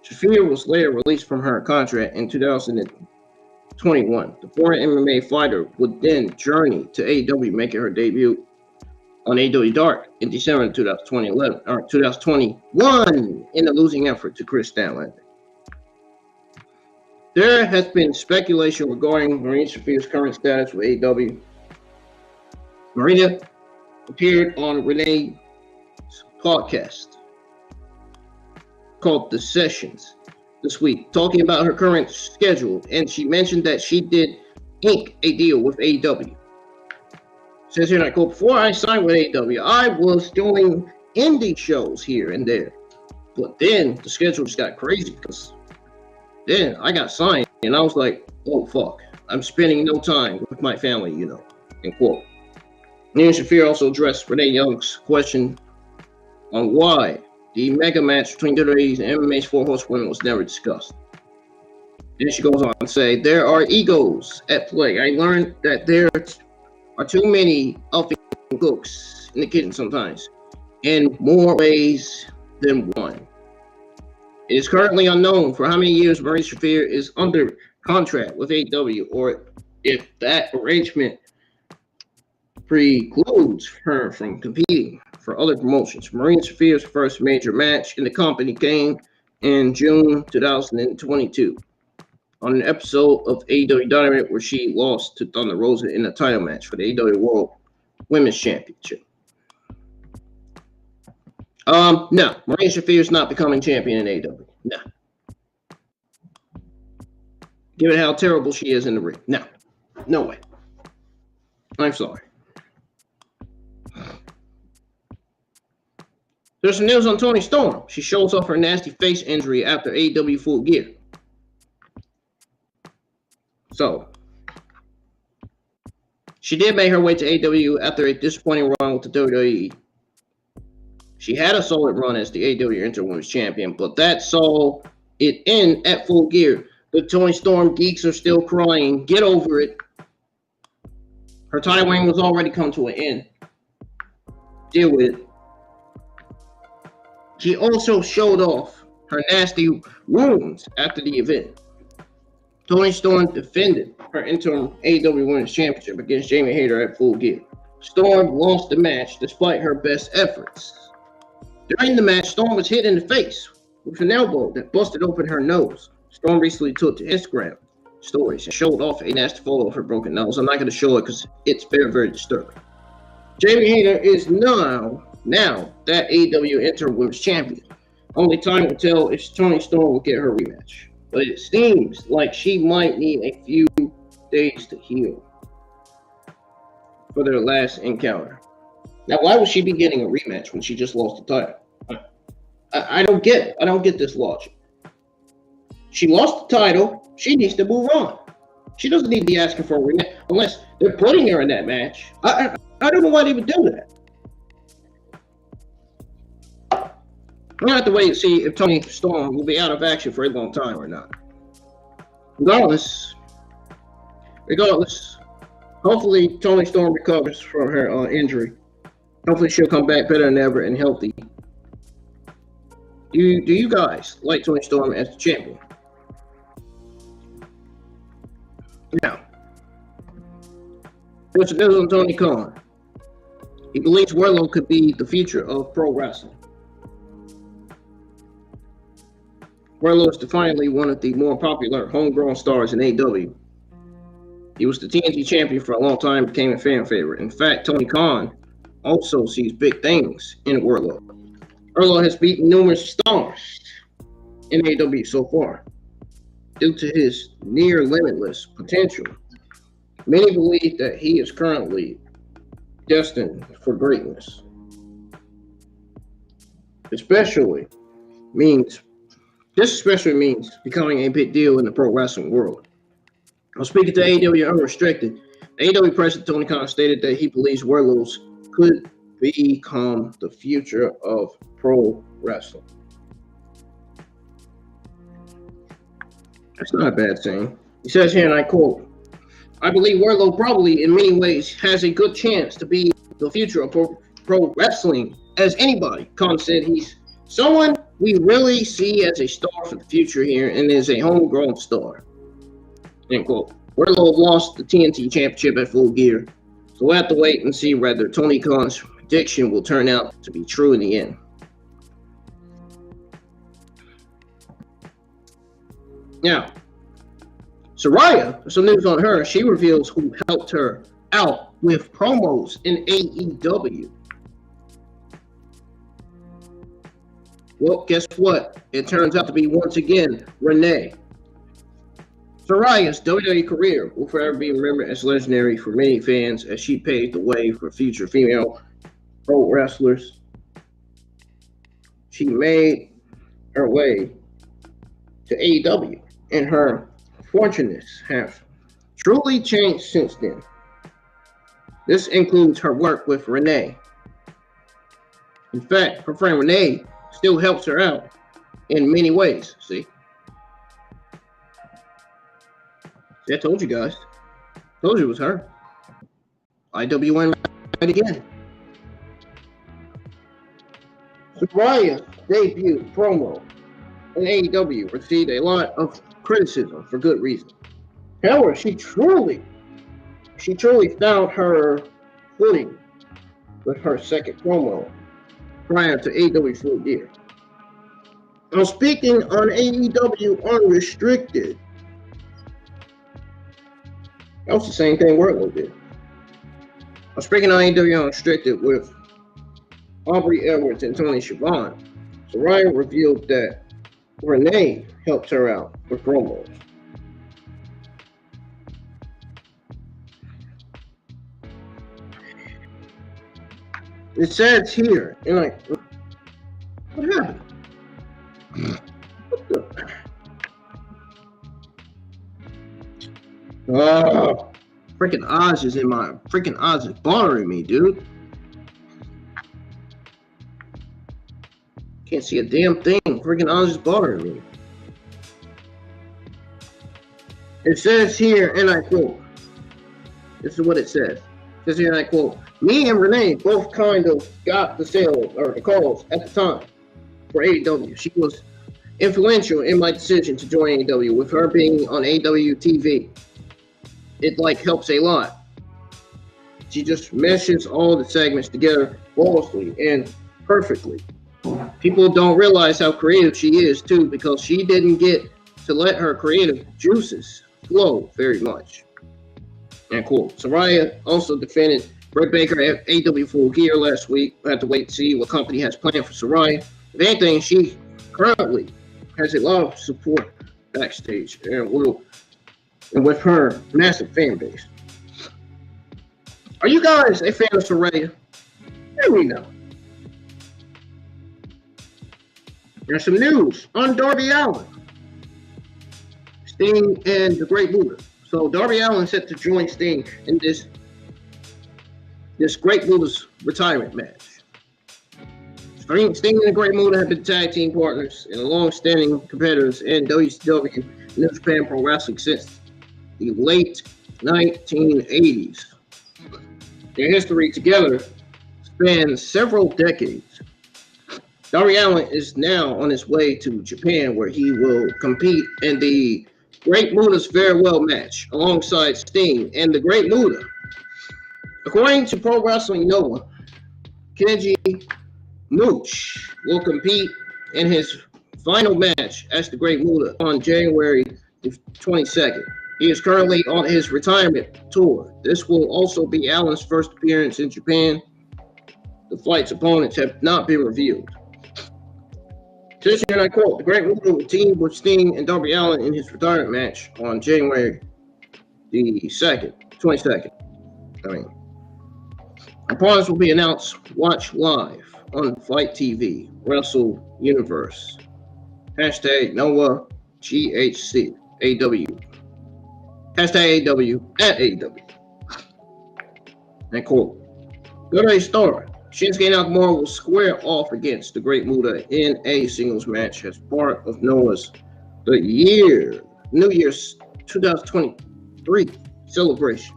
Shafir was later released from her contract in 2021. The foreign MMA fighter would then journey to AEW, making her debut on AEW Dark in December 2021 in a losing effort to Chris Statlander. There has been speculation regarding Marina Shafir's current status with AEW. Marina appeared on Renee's podcast called The Sessions this week, talking about her current schedule, and she mentioned that she did ink a deal with AEW. Says here, and I quote, before I signed with AEW, I was doing indie shows here and there. But then the schedule just got crazy because then I got signed and I was like, oh fuck, I'm spending no time with my family, end quote. Marina Shafir also addressed Renee Young's question on why the mega match between WWE's and MMA's four horsewomen was never discussed. Then she goes on to say, there are egos at play. I learned that there are too many elfin cooks in the kitchen sometimes, in more ways than one. It is currently unknown for how many years Marina Shafir is under contract with AEW, or if that arrangement precludes her from competing for other promotions. Marina Shafir's first major match in the company came in June 2022 on an episode of AEW Dynamite where she lost to Thunder Rosa in a title match for the AEW World Women's Championship. No, Marina Shafir is not becoming champion in AEW. No. Given how terrible she is in the ring. No way. I'm sorry. There's some news on Toni Storm. She shows off her nasty face injury after AEW Full Gear. So, she did make her way to AEW after a disappointing run with the WWE. She had a solid run as the AEW Interwomen's Champion, but that saw it end at Full Gear. The Toni Storm geeks are still crying. Get over it. Her title reign was already come to an end. Deal with it. She also showed off her nasty wounds after the event. Toni Storm defended her interim AEW Women's Championship against Jamie Hager at Full Gear. Storm lost the match despite her best efforts. During the match, Storm was hit in the face with an elbow that busted open her nose. Storm recently took to Instagram stories and showed off a nasty photo of her broken nose. I'm not going to show it because it's very, very disturbing. Jamie Hager is now that AEW Interim Women's Champion. Only time will tell if Toni Storm will get her rematch. But it seems like she might need a few days to heal for their last encounter. Now, why would she be getting a rematch when she just lost the title? I don't get it. I don't get this logic. She lost the title. She needs to move on. She doesn't need to be asking for a rematch unless they're putting her in that match. I don't know why they would do that. We'll have to wait and see if Toni Storm will be out of action for a long time or not. Regardless, hopefully Toni Storm recovers from her injury. Hopefully she'll come back better than ever and healthy. Do you guys like Toni Storm as the champion? Now, there's news on Tony Khan. He believes Wardlow could be the future of pro wrestling. Wardlow is defiantly one of the more popular homegrown stars in AEW. He was the TNT champion for a long time and became a fan favorite. In fact, Tony Khan also sees big things in Wardlow. Wardlow has beaten numerous stars in AEW so far. Due to his near limitless potential, many believe that he is currently destined for greatness. This especially means becoming a big deal in the pro wrestling world. While speaking to AEW Unrestricted, AEW President Tony Khan stated that he believes Wardlow could become the future of pro wrestling. That's not a bad thing. He says here, and I quote, "I believe Wardlow probably in many ways has a good chance to be the future of pro wrestling as anybody." Khan said he's someone we really see as a star for the future here and is a homegrown star. End quote. Wardlow lost the TNT Championship at Full Gear, so we'll have to wait and see whether Tony Khan's prediction will turn out to be true in the end. Now, Saraya, some news on her. She reveals who helped her out with promos in AEW. Well, guess what? It turns out to be once again Renee. Saraya's WWE career will forever be remembered as legendary for many fans as she paved the way for future female pro wrestlers. She made her way to AEW, and her fortunes have truly changed since then. This includes her work with Renee. In fact, her friend Renee still helps her out in many ways. See, I told you guys. Told you it was her. IWN right again. Saraya's debut promo in AEW received a lot of criticism for good reason. However, she truly found her footing with her second promo prior to AEW Full Gear. Now, speaking on AEW Unrestricted, that was the same thing Wardlow did. I'm speaking on AEW Unrestricted with Aubrey Edwards and Tony Schiavone. Saraya revealed that Renee helped her out with promos. It says here, and like, what happened? What the? Oh, freaking Oz is bothering me, dude. Can't see a damn thing. Freaking Oz is bothering me. It says here, and I quote, this is what it says. It says here, and I quote, "Me and Renee both kind of got the sales or the calls at the time for AEW. She was influential in my decision to join AEW. With her being on AEW TV, it like helps a lot. She just meshes all the segments together flawlessly and perfectly. People don't realize how creative she is too, because she didn't get to let her creative juices flow very much." And quote. Saraya also defended Britt Baker at AEW Full Gear last week. We'll have to wait to see what company has planned for Saraya. If anything, she currently has a lot of support backstage and with her massive fan base. Are you guys a fan of Saraya? Let me know. There's some news on Darby Allin, Sting, and the Great Muta. So Darby Allin set to join Sting in this Great Muta's retirement match. Sting and the Great Muta have been tag team partners and long-standing competitors in WCW and New Japan Pro Wrestling since the late 1980s. Their history together spans several decades. Darby Allin is now on his way to Japan, where he will compete in the Great Muta's farewell match alongside Sting and the Great Muta. According to Pro Wrestling Noah, Kenji Mooch will compete in his final match as the Great Muta on January 22nd. He is currently on his retirement tour. This will also be Allen's first appearance in Japan. The fight's opponents have not been revealed. This year, and I quote, the Great Muta will team with Sting and Darby Allin in his retirement match on January the 22nd. Opponents will be announced. Watch live on Fight TV, Wrestle Universe. Hashtag Noah GHC AW. Hashtag AW at AEW. And quote, good day star. Shinsuke Nakamura will square off against the Great Muta in a singles match as part of Noah's New Year's 2023 celebration.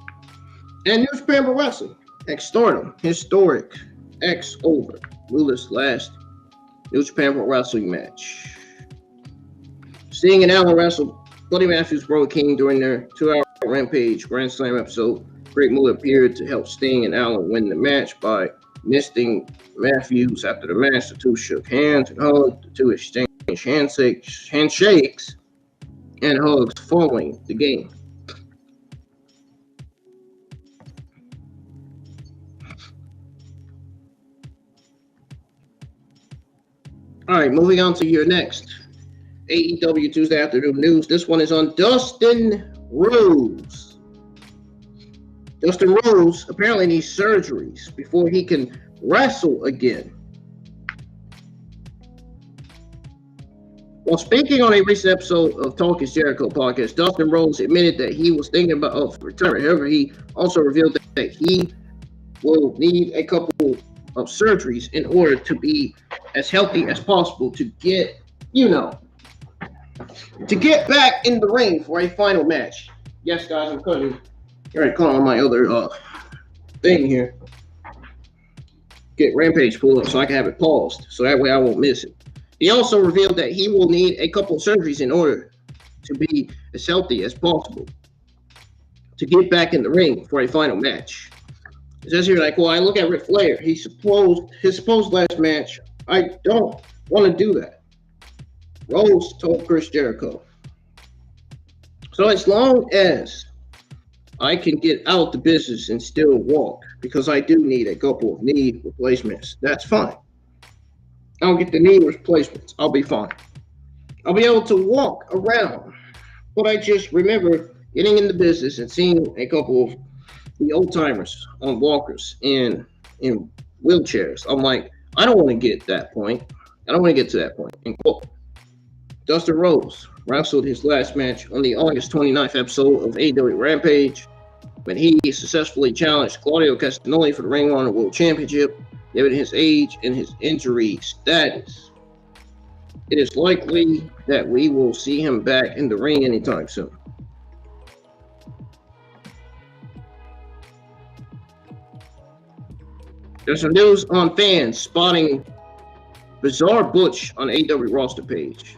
And New Japan Pro Wrestling X Stardom historic X over Muta's last New Japan Pro Wrestling match. Sting and Allin wrestled Buddy Matthews, Brother King during their 2-hour Rampage Grand Slam episode. Great Muta appeared to help Sting and Allin win the match by misting Matthews. After the match, the two shook hands and hugged. The two exchanged handshakes and hugs following the game. All right, moving on to your next AEW Tuesday afternoon news. This one is on Dustin Rhodes. Dustin Rhodes apparently needs surgeries before he can wrestle again. While speaking on a recent episode of Talk is Jericho podcast, Dustin Rhodes admitted that he was thinking about retirement. However, he also revealed that he will need a couple of surgeries in order to be as healthy as possible to get, to get back in the ring for a final match. Yes, guys, I'm cutting. All right, calling on my other thing here. Get Rampage pulled up so I can have it paused, so that way I won't miss it. He also revealed that he will need a couple of surgeries in order to be as healthy as possible to get back in the ring for a final match. It says here, like, well, I look at Ric Flair. His supposed last match. I don't want to do that. Rhodes told Chris Jericho. So as long as I can get out the business and still walk, because I do need a couple of knee replacements, that's fine. I'll get the knee replacements. I'll be fine. I'll be able to walk around. But I just remember getting in the business and seeing a couple of the old timers on walkers in wheelchairs. I'm like, I don't want to get to that point. I don't want to get to that point. And quote, Dustin Rhodes wrestled his last match on the August 29th episode of AEW Rampage when he successfully challenged Claudio Castagnoli for the Ring of Honor World Championship. Given his age and his injury status, it is likely that we will see him back in the ring anytime soon. There's some news on fans spotting Bizarre Butch on AEW roster page.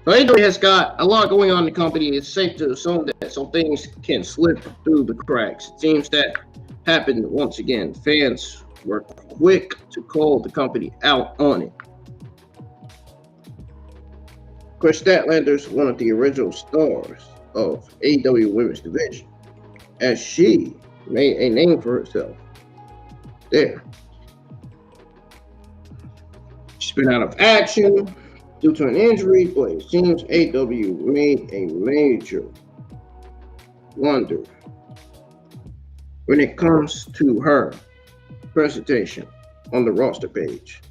So AEW has got a lot going on in the company. It's safe to assume that some things can slip through the cracks. It seems that happened once again. Fans were quick to call the company out on it. Chris Statlander is one of the original stars of AEW Women's Division, as she made a name for herself there. She's been out of action due to an injury, but it seems AEW made a major blunder when it comes to her presentation on the roster page.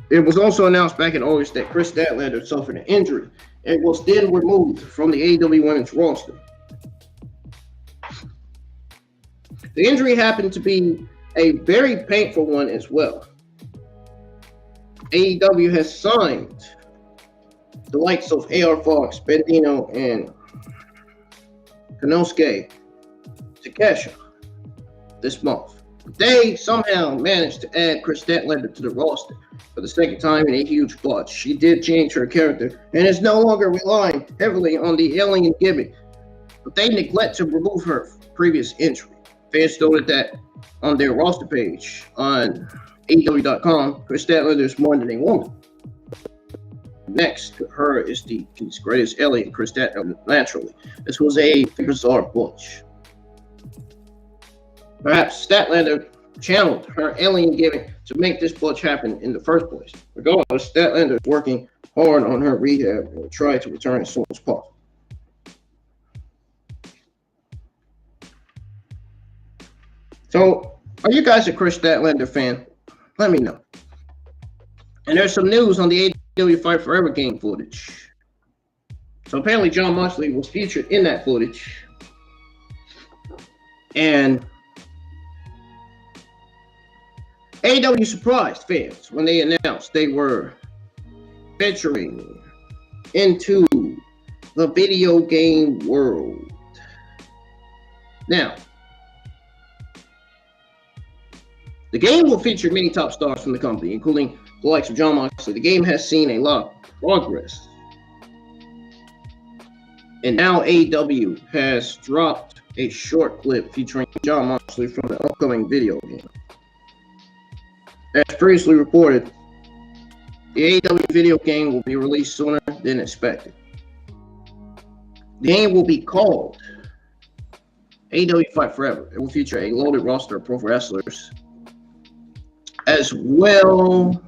It was also announced back in August that Chris Statlander suffered an injury and was then removed from the AEW Women's roster. The injury happened to be a very painful one as well. AEW has signed the likes of AR Fox, Bandino, and Konosuke Takeshita this month. They somehow managed to add Chris Statlander to the roster for the second time in a huge botch. She did change her character and is no longer relying heavily on the alien gimmick, but they neglect to remove her previous injury. Fans noted that on their roster page on AEW.com, Chris Statlander is more than a woman. Next to her is the greatest alien, Chris Statlander, naturally. This was a bizarre butch. Perhaps Statlander channeled her alien gimmick to make this butch happen in the first place. Regardless, Statlander is working hard on her rehab and will try to return as soon as possible. So, are you guys a Chris Statlander fan? Let me know. And there's some news on the AEW Fight Forever game footage. So apparently Jon Moxley was featured in that footage. And AEW surprised fans when they announced they were venturing into the video game world. Now, the game will feature many top stars from the company, including the likes of Jon Moxley. The game has seen a lot of progress. And now AEW has dropped a short clip featuring Jon Moxley from the upcoming video game. As previously reported, the AEW video game will be released sooner than expected. The game will be called AEW Fight Forever. It will feature a loaded roster of pro wrestlers, as well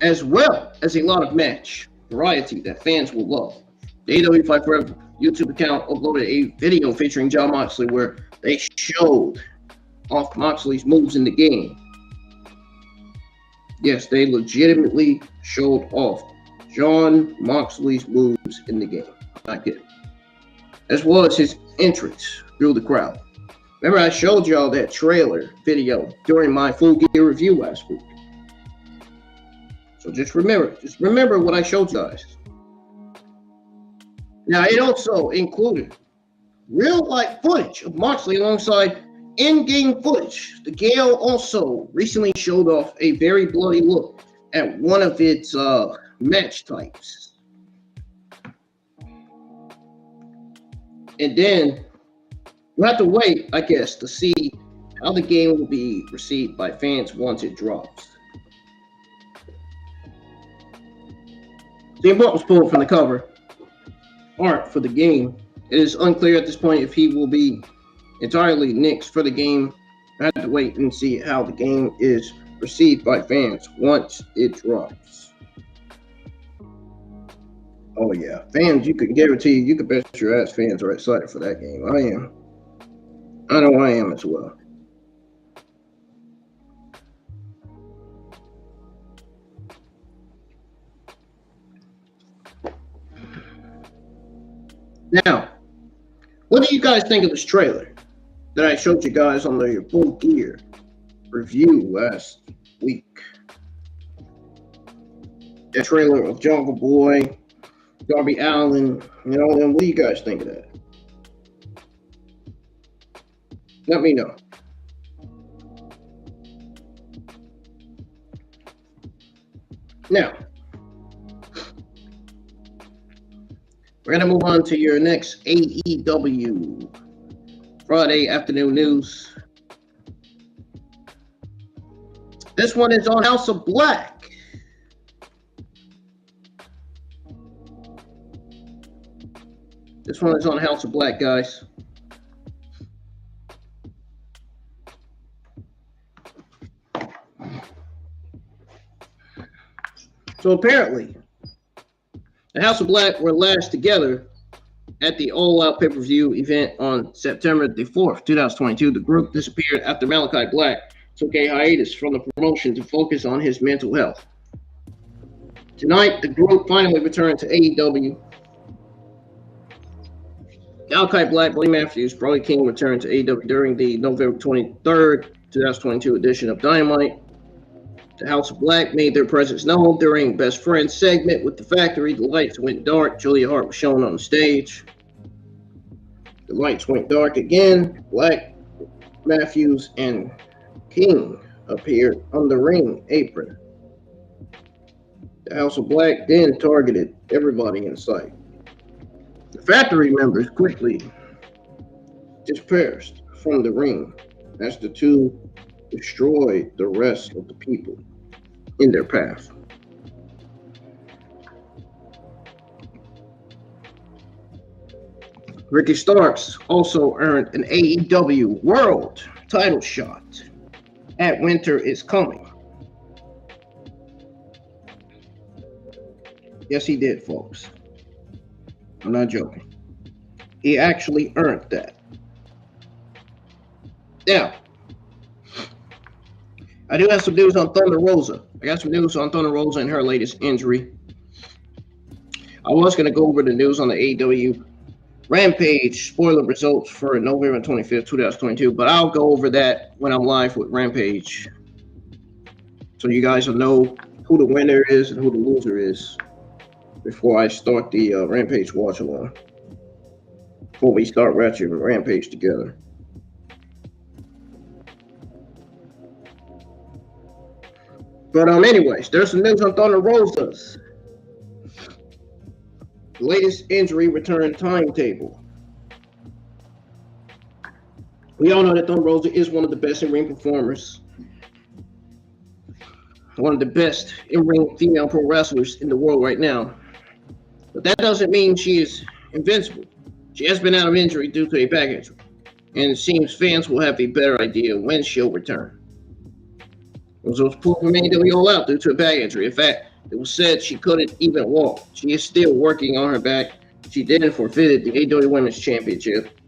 as a lot of match variety that fans will love. The AEW Fight Forever YouTube account uploaded a video featuring Jon Moxley where they showed off Moxley's moves in the game. Yes, they legitimately showed off Jon Moxley's moves in the game. I get it. As well as his entrance through the crowd. Remember, I showed y'all that trailer video during my Full Gear review last week. So just remember what I showed you guys. Now, it also included real-life footage of Moxley alongside in-game footage. The Gale also recently showed off a very bloody look at one of its match types. And then we'll have to wait, I guess, to see how the game will be received by fans once it drops. CM Punk was pulled from the cover art for the game. It is unclear at this point if he will be entirely nixed for the game. I have to wait and see how the game is received by fans once it drops. Oh yeah, fans, you can guarantee, you can bet your ass fans are excited for that game. I am. I know I am as well. Now, what do you guys think of this trailer that I showed you guys on the Full Gear review last week? The trailer of Jungle Boy, Darby Allin, and what do you guys think of that? Let me know. Now, we're going to move on to your next AEW Friday afternoon news. This one is on House of Black. This one is on House of Black, guys. So apparently, the House of Black were last together at the All Out pay-per-view event on September the 4th, 2022. The group disappeared after Malachi Black took a hiatus from the promotion to focus on his mental health. Tonight, the group finally returned to AEW. Malachi Black, Buddy Matthews, Brody King returned to AEW during the November 23rd, 2022 edition of Dynamite. The House of Black made their presence known during Best Friends segment with the Factory. The lights went dark. Julia Hart was shown on the stage. The lights went dark again. Black, Matthews, and King appeared on the ring apron. The House of Black then targeted everybody in sight. The Factory members quickly dispersed from the ring as the two destroyed the rest of the people in their path. Ricky Starks also earned an AEW World title shot at Winter is Coming. Yes, he did, folks. I'm not joking. He actually earned that. Now, I do have some news on Thunder Rosa. I got some news on Thunder Rosa and her latest injury. I was going to go over the news on the AEW Rampage spoiler results for November 25th, 2022, but I'll go over that when I'm live with Rampage. So you guys will know who the winner is and who the loser is before I start the Rampage watch along. Before we start watching Rampage together. But anyways, there's some news on Thunder Rosa's latest injury return timetable. We all know that Thunder Rosa is one of the best in-ring performers, one of the best in-ring female pro wrestlers in the world right now. But that doesn't mean she is invincible. She has been out of injury due to a back injury, and it seems fans will have a better idea when she'll return. Rosa was pulled from AEW All Out due to a back injury. In fact, it was said she couldn't even walk. She is still working on her back. She then forfeited the AEW Women's Championship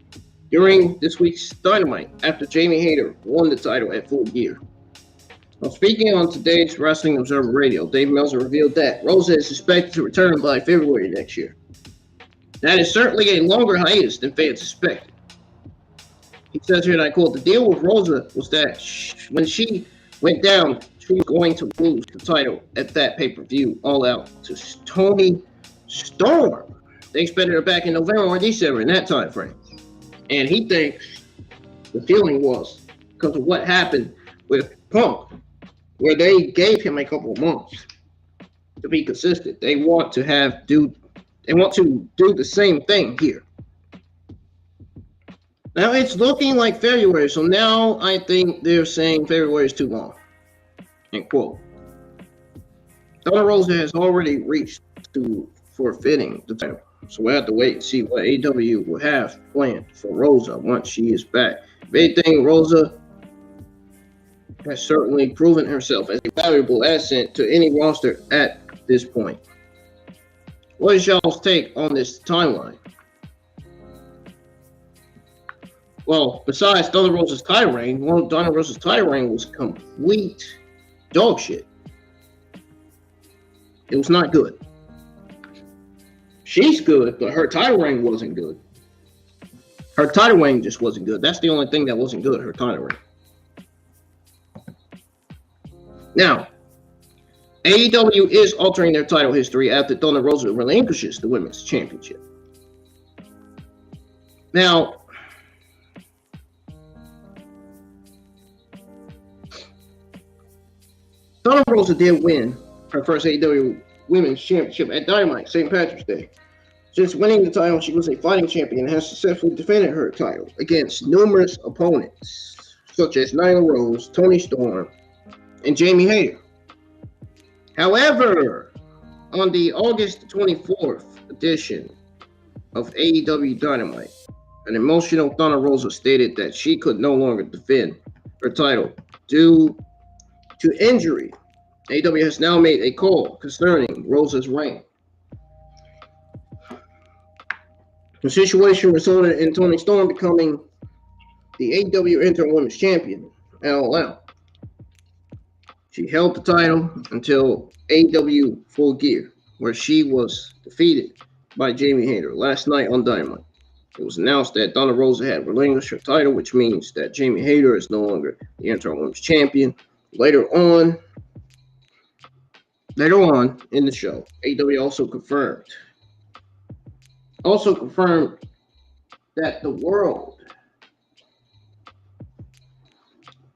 during this week's Dynamite after Jamie Hager won the title at Full Gear. Now, speaking on today's Wrestling Observer Radio, Dave Meltzer revealed that Rosa is expected to return by February next year. That is certainly a longer hiatus than fans suspected. He says here, and I quote, "The deal with Rosa was that when she went down, she was going to lose the title at that pay-per-view All Out to Toni Storm. They expected her back in November or December in that time frame. And he thinks the feeling was because of what happened with Punk, where they gave him a couple of months to be consistent. They want to do the same thing here. Now it's looking like February, so now I think they're saying February is too long. End quote. Thunder Rosa has already reached to forfeiting the title, so we'll have to wait and see what AEW will have planned for Rosa once she is back. If anything, Rosa has certainly proven herself as a valuable asset to any roster at this point. What is y'all's take on this timeline? Well, besides Thunder Rosa's title reign, Thunder Rosa's title reign was complete dog shit. It was not good. She's good, but her title reign wasn't good. Her title reign just wasn't good. That's the only thing that wasn't good, her title reign. Now, AEW is altering their title history after Thunder Rosa relinquishes the Women's Championship. Now, Thunder Rosa did win her first AEW Women's Championship at Dynamite, St. Patrick's Day. Since winning the title, she was a fighting champion and has successfully defended her title against numerous opponents, such as Nyla Rose, Toni Storm, and Jamie Hager. However, on the August 24th edition of AEW Dynamite, an emotional Thunder Rosa stated that she could no longer defend her title due to injury. AEW has now made a call concerning Rosa's reign. The situation resulted in Toni Storm becoming the AEW Interim Women's Champion at All Out. She held the title until AEW Full Gear, where she was defeated by Jamie Hager last night on Dynamite. It was announced that Thunder Rosa had relinquished her title, which means that Jamie Hager is no longer the interim women's champion. Later on in the show, AEW also confirmed that the world.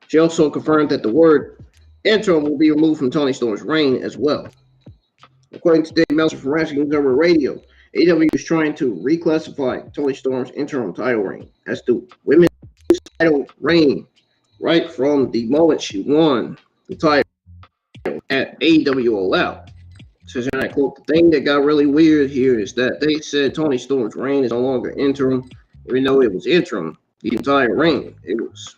She also confirmed that the word interim will be removed from Toni Storm's reign as well. According to Dave Meltzer from Wrestling Observer Radio, AEW is trying to reclassify Toni Storm's interim title reign as the women's title reign right from the moment she won the title at AEW All Out. Says, and I quote, the thing that got really weird here is that they said Toni Storm's reign is no longer interim, even though it was interim the entire reign. It was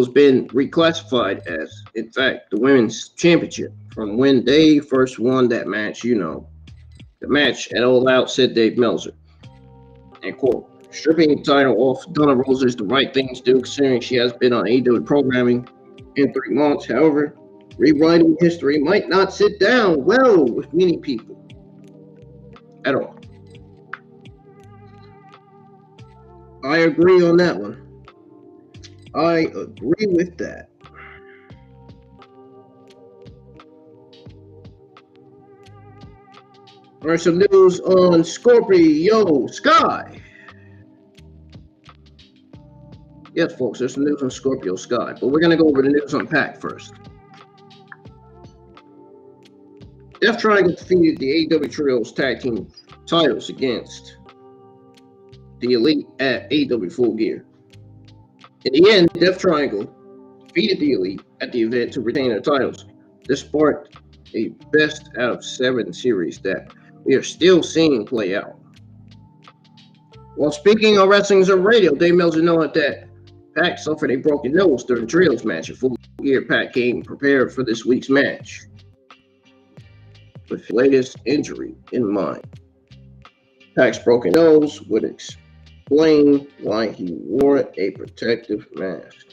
been reclassified as, in fact, the women's championship from when they first won that match. The match at All Out, said Dave Meltzer. And quote, stripping the title off Thunder Rosa is the right thing to do, considering she has been on AEW programming in 3 months. However, rewriting history might not sit down well with many people at all. I agree on that one. I agree with that. All right, some news on Scorpio Sky. Yes, folks, there's some news on Scorpio Sky, but we're going to go over the news on PAC first. Death Triangle defeated the AEW Trios Tag Team titles against the Elite at AEW Full Gear. In the end, Death Triangle defeated the Elite at the event to retain their titles. This sparked a best out of 7 series that we are still seeing play out. While speaking on Wrestling Observer Radio, Dave Meltzer noted that PAC suffered a broken nose during the Trios match. At Full Gear, PAC came prepared for this week's match with the latest injury in mind. PAC's broken nose would explain why he wore a protective mask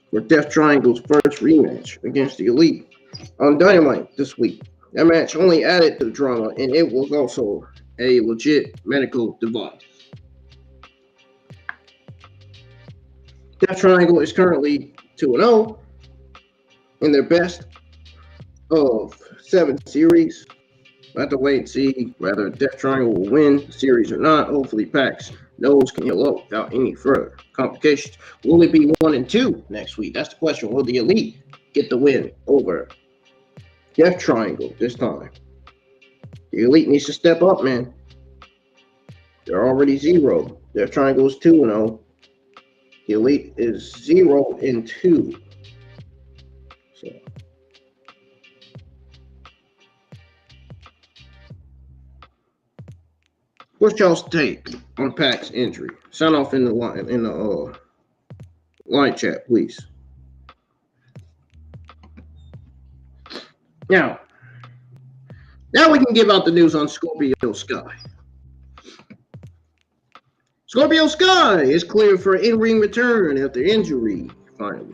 for Death Triangle's first rematch against the Elite on Dynamite this week. That match only added to the drama, and it was also a legit medical device. Death Triangle is currently 2-0 in their best of 7 series. We'll have to wait and see whether Death Triangle will win the series or not. Hopefully, PAC's nose can heal up without any further complications. Will it be 1-2 next week? That's the question. Will the Elite get the win over Death Triangle this time? The Elite needs to step up, man. They're already 0. Death Triangle is 2-0. The Elite is 0-2. So, what's y'all's take on PAC's injury? Sound off in the line chat, please. Now we can give out the news on Scorpio Sky. Scorpio Sky is cleared for in-ring return after injury, finally.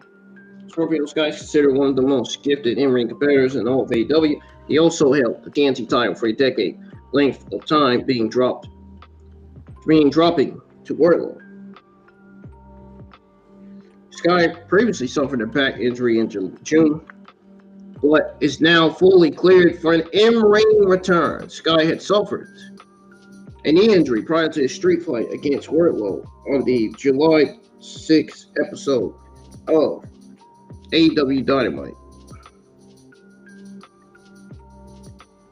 Scorpio Sky is considered one of the most gifted in-ring competitors in all of AEW. He also held the TNT title for a decade length of time, dropping to Wardlow. Sky previously suffered a back injury in June, but is now fully cleared for an in-ring return. Sky had suffered a knee injury prior to his street fight against Wardlow on the July 6th episode of AEW Dynamite.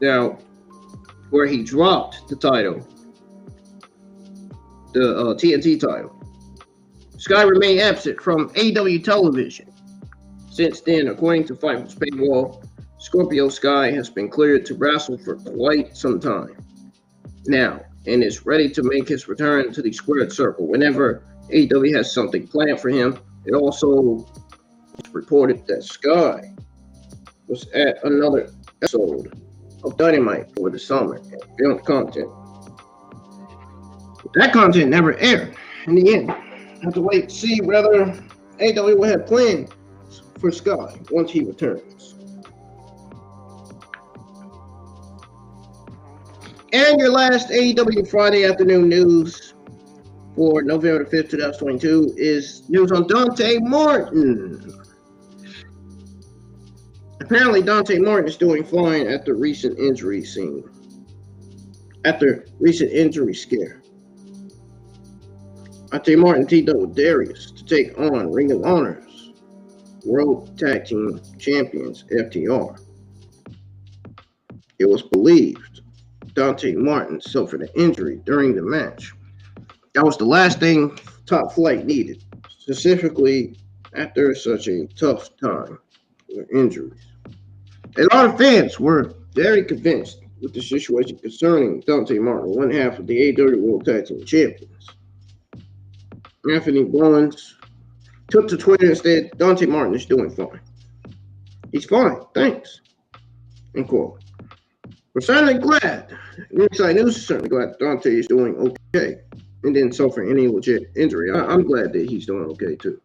Now, where he dropped the title, the TNT title. Sky remained absent from AEW television. Since then, according to Fightful's paywall, Scorpio Sky has been cleared to wrestle for quite some time now and is ready to make his return to the squared circle whenever AEW has something planned for him. It also reported that Sky was at another episode of Dynamite over the summer and filmed content. That content never aired in the end. Have to wait to see whether AEW will have plans for Sky once he returns. And your last AEW Friday afternoon news for November 5th, 2022 is news on Dante Martin. Apparently, Dante Martin is doing fine after recent injury scare. Dante Martin teamed up with Darius to take on Ring of Honor's World Tag Team Champions, FTR. It was believed Dante Martin suffered an injury during the match. That was the last thing Top Flight needed, specifically after such a tough time with injuries. A lot of fans were very convinced with the situation concerning Dante Martin, one half of the AEW World Tag Team Champions. Anthony Bowens took to Twitter and said, Dante Martin is doing fine. He's fine, thanks. End quote. We're certainly glad. Inside News is certainly glad Dante is doing okay and didn't suffer any legit injury. I'm glad that he's doing okay too.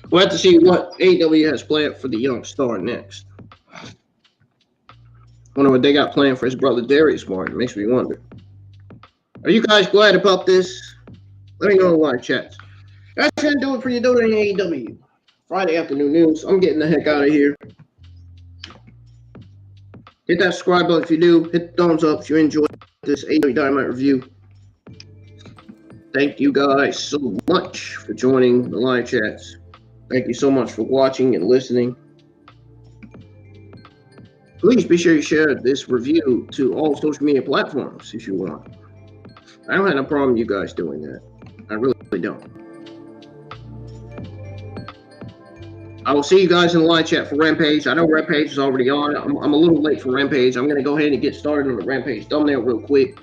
We'll have to see what AEW has planned for the young star next. Wonder what they got planned for his brother Darius Martin. Makes me wonder. Are you guys glad about this? Let me know in the live chats. That's gonna do it for you doing AEW Friday afternoon news. I'm getting the heck out of here. Hit that subscribe button if you do. Hit the thumbs up if you enjoyed this AEW Dynamite review. Thank you guys so much for joining the live chats. Thank you so much for watching and listening. Please be sure you share this review to all social media platforms if you want. I don't have no problem with you guys doing that. I really don't. I will see you guys in the live chat for Rampage. I know Rampage is already on. I'm a little late for Rampage. I'm going to go ahead and get started on the Rampage thumbnail real quick.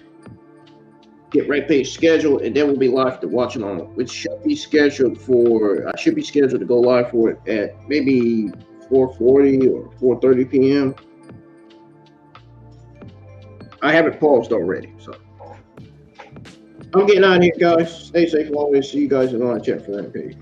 Get Rampage scheduled, and then we'll be live to watch it on, which should be scheduled for. I should be scheduled to go live for it at maybe 4:40 or 4:30 p.m. I have it paused already, so I'm getting out of here, guys. Stay safe always. See you guys in the live chat for Rampage.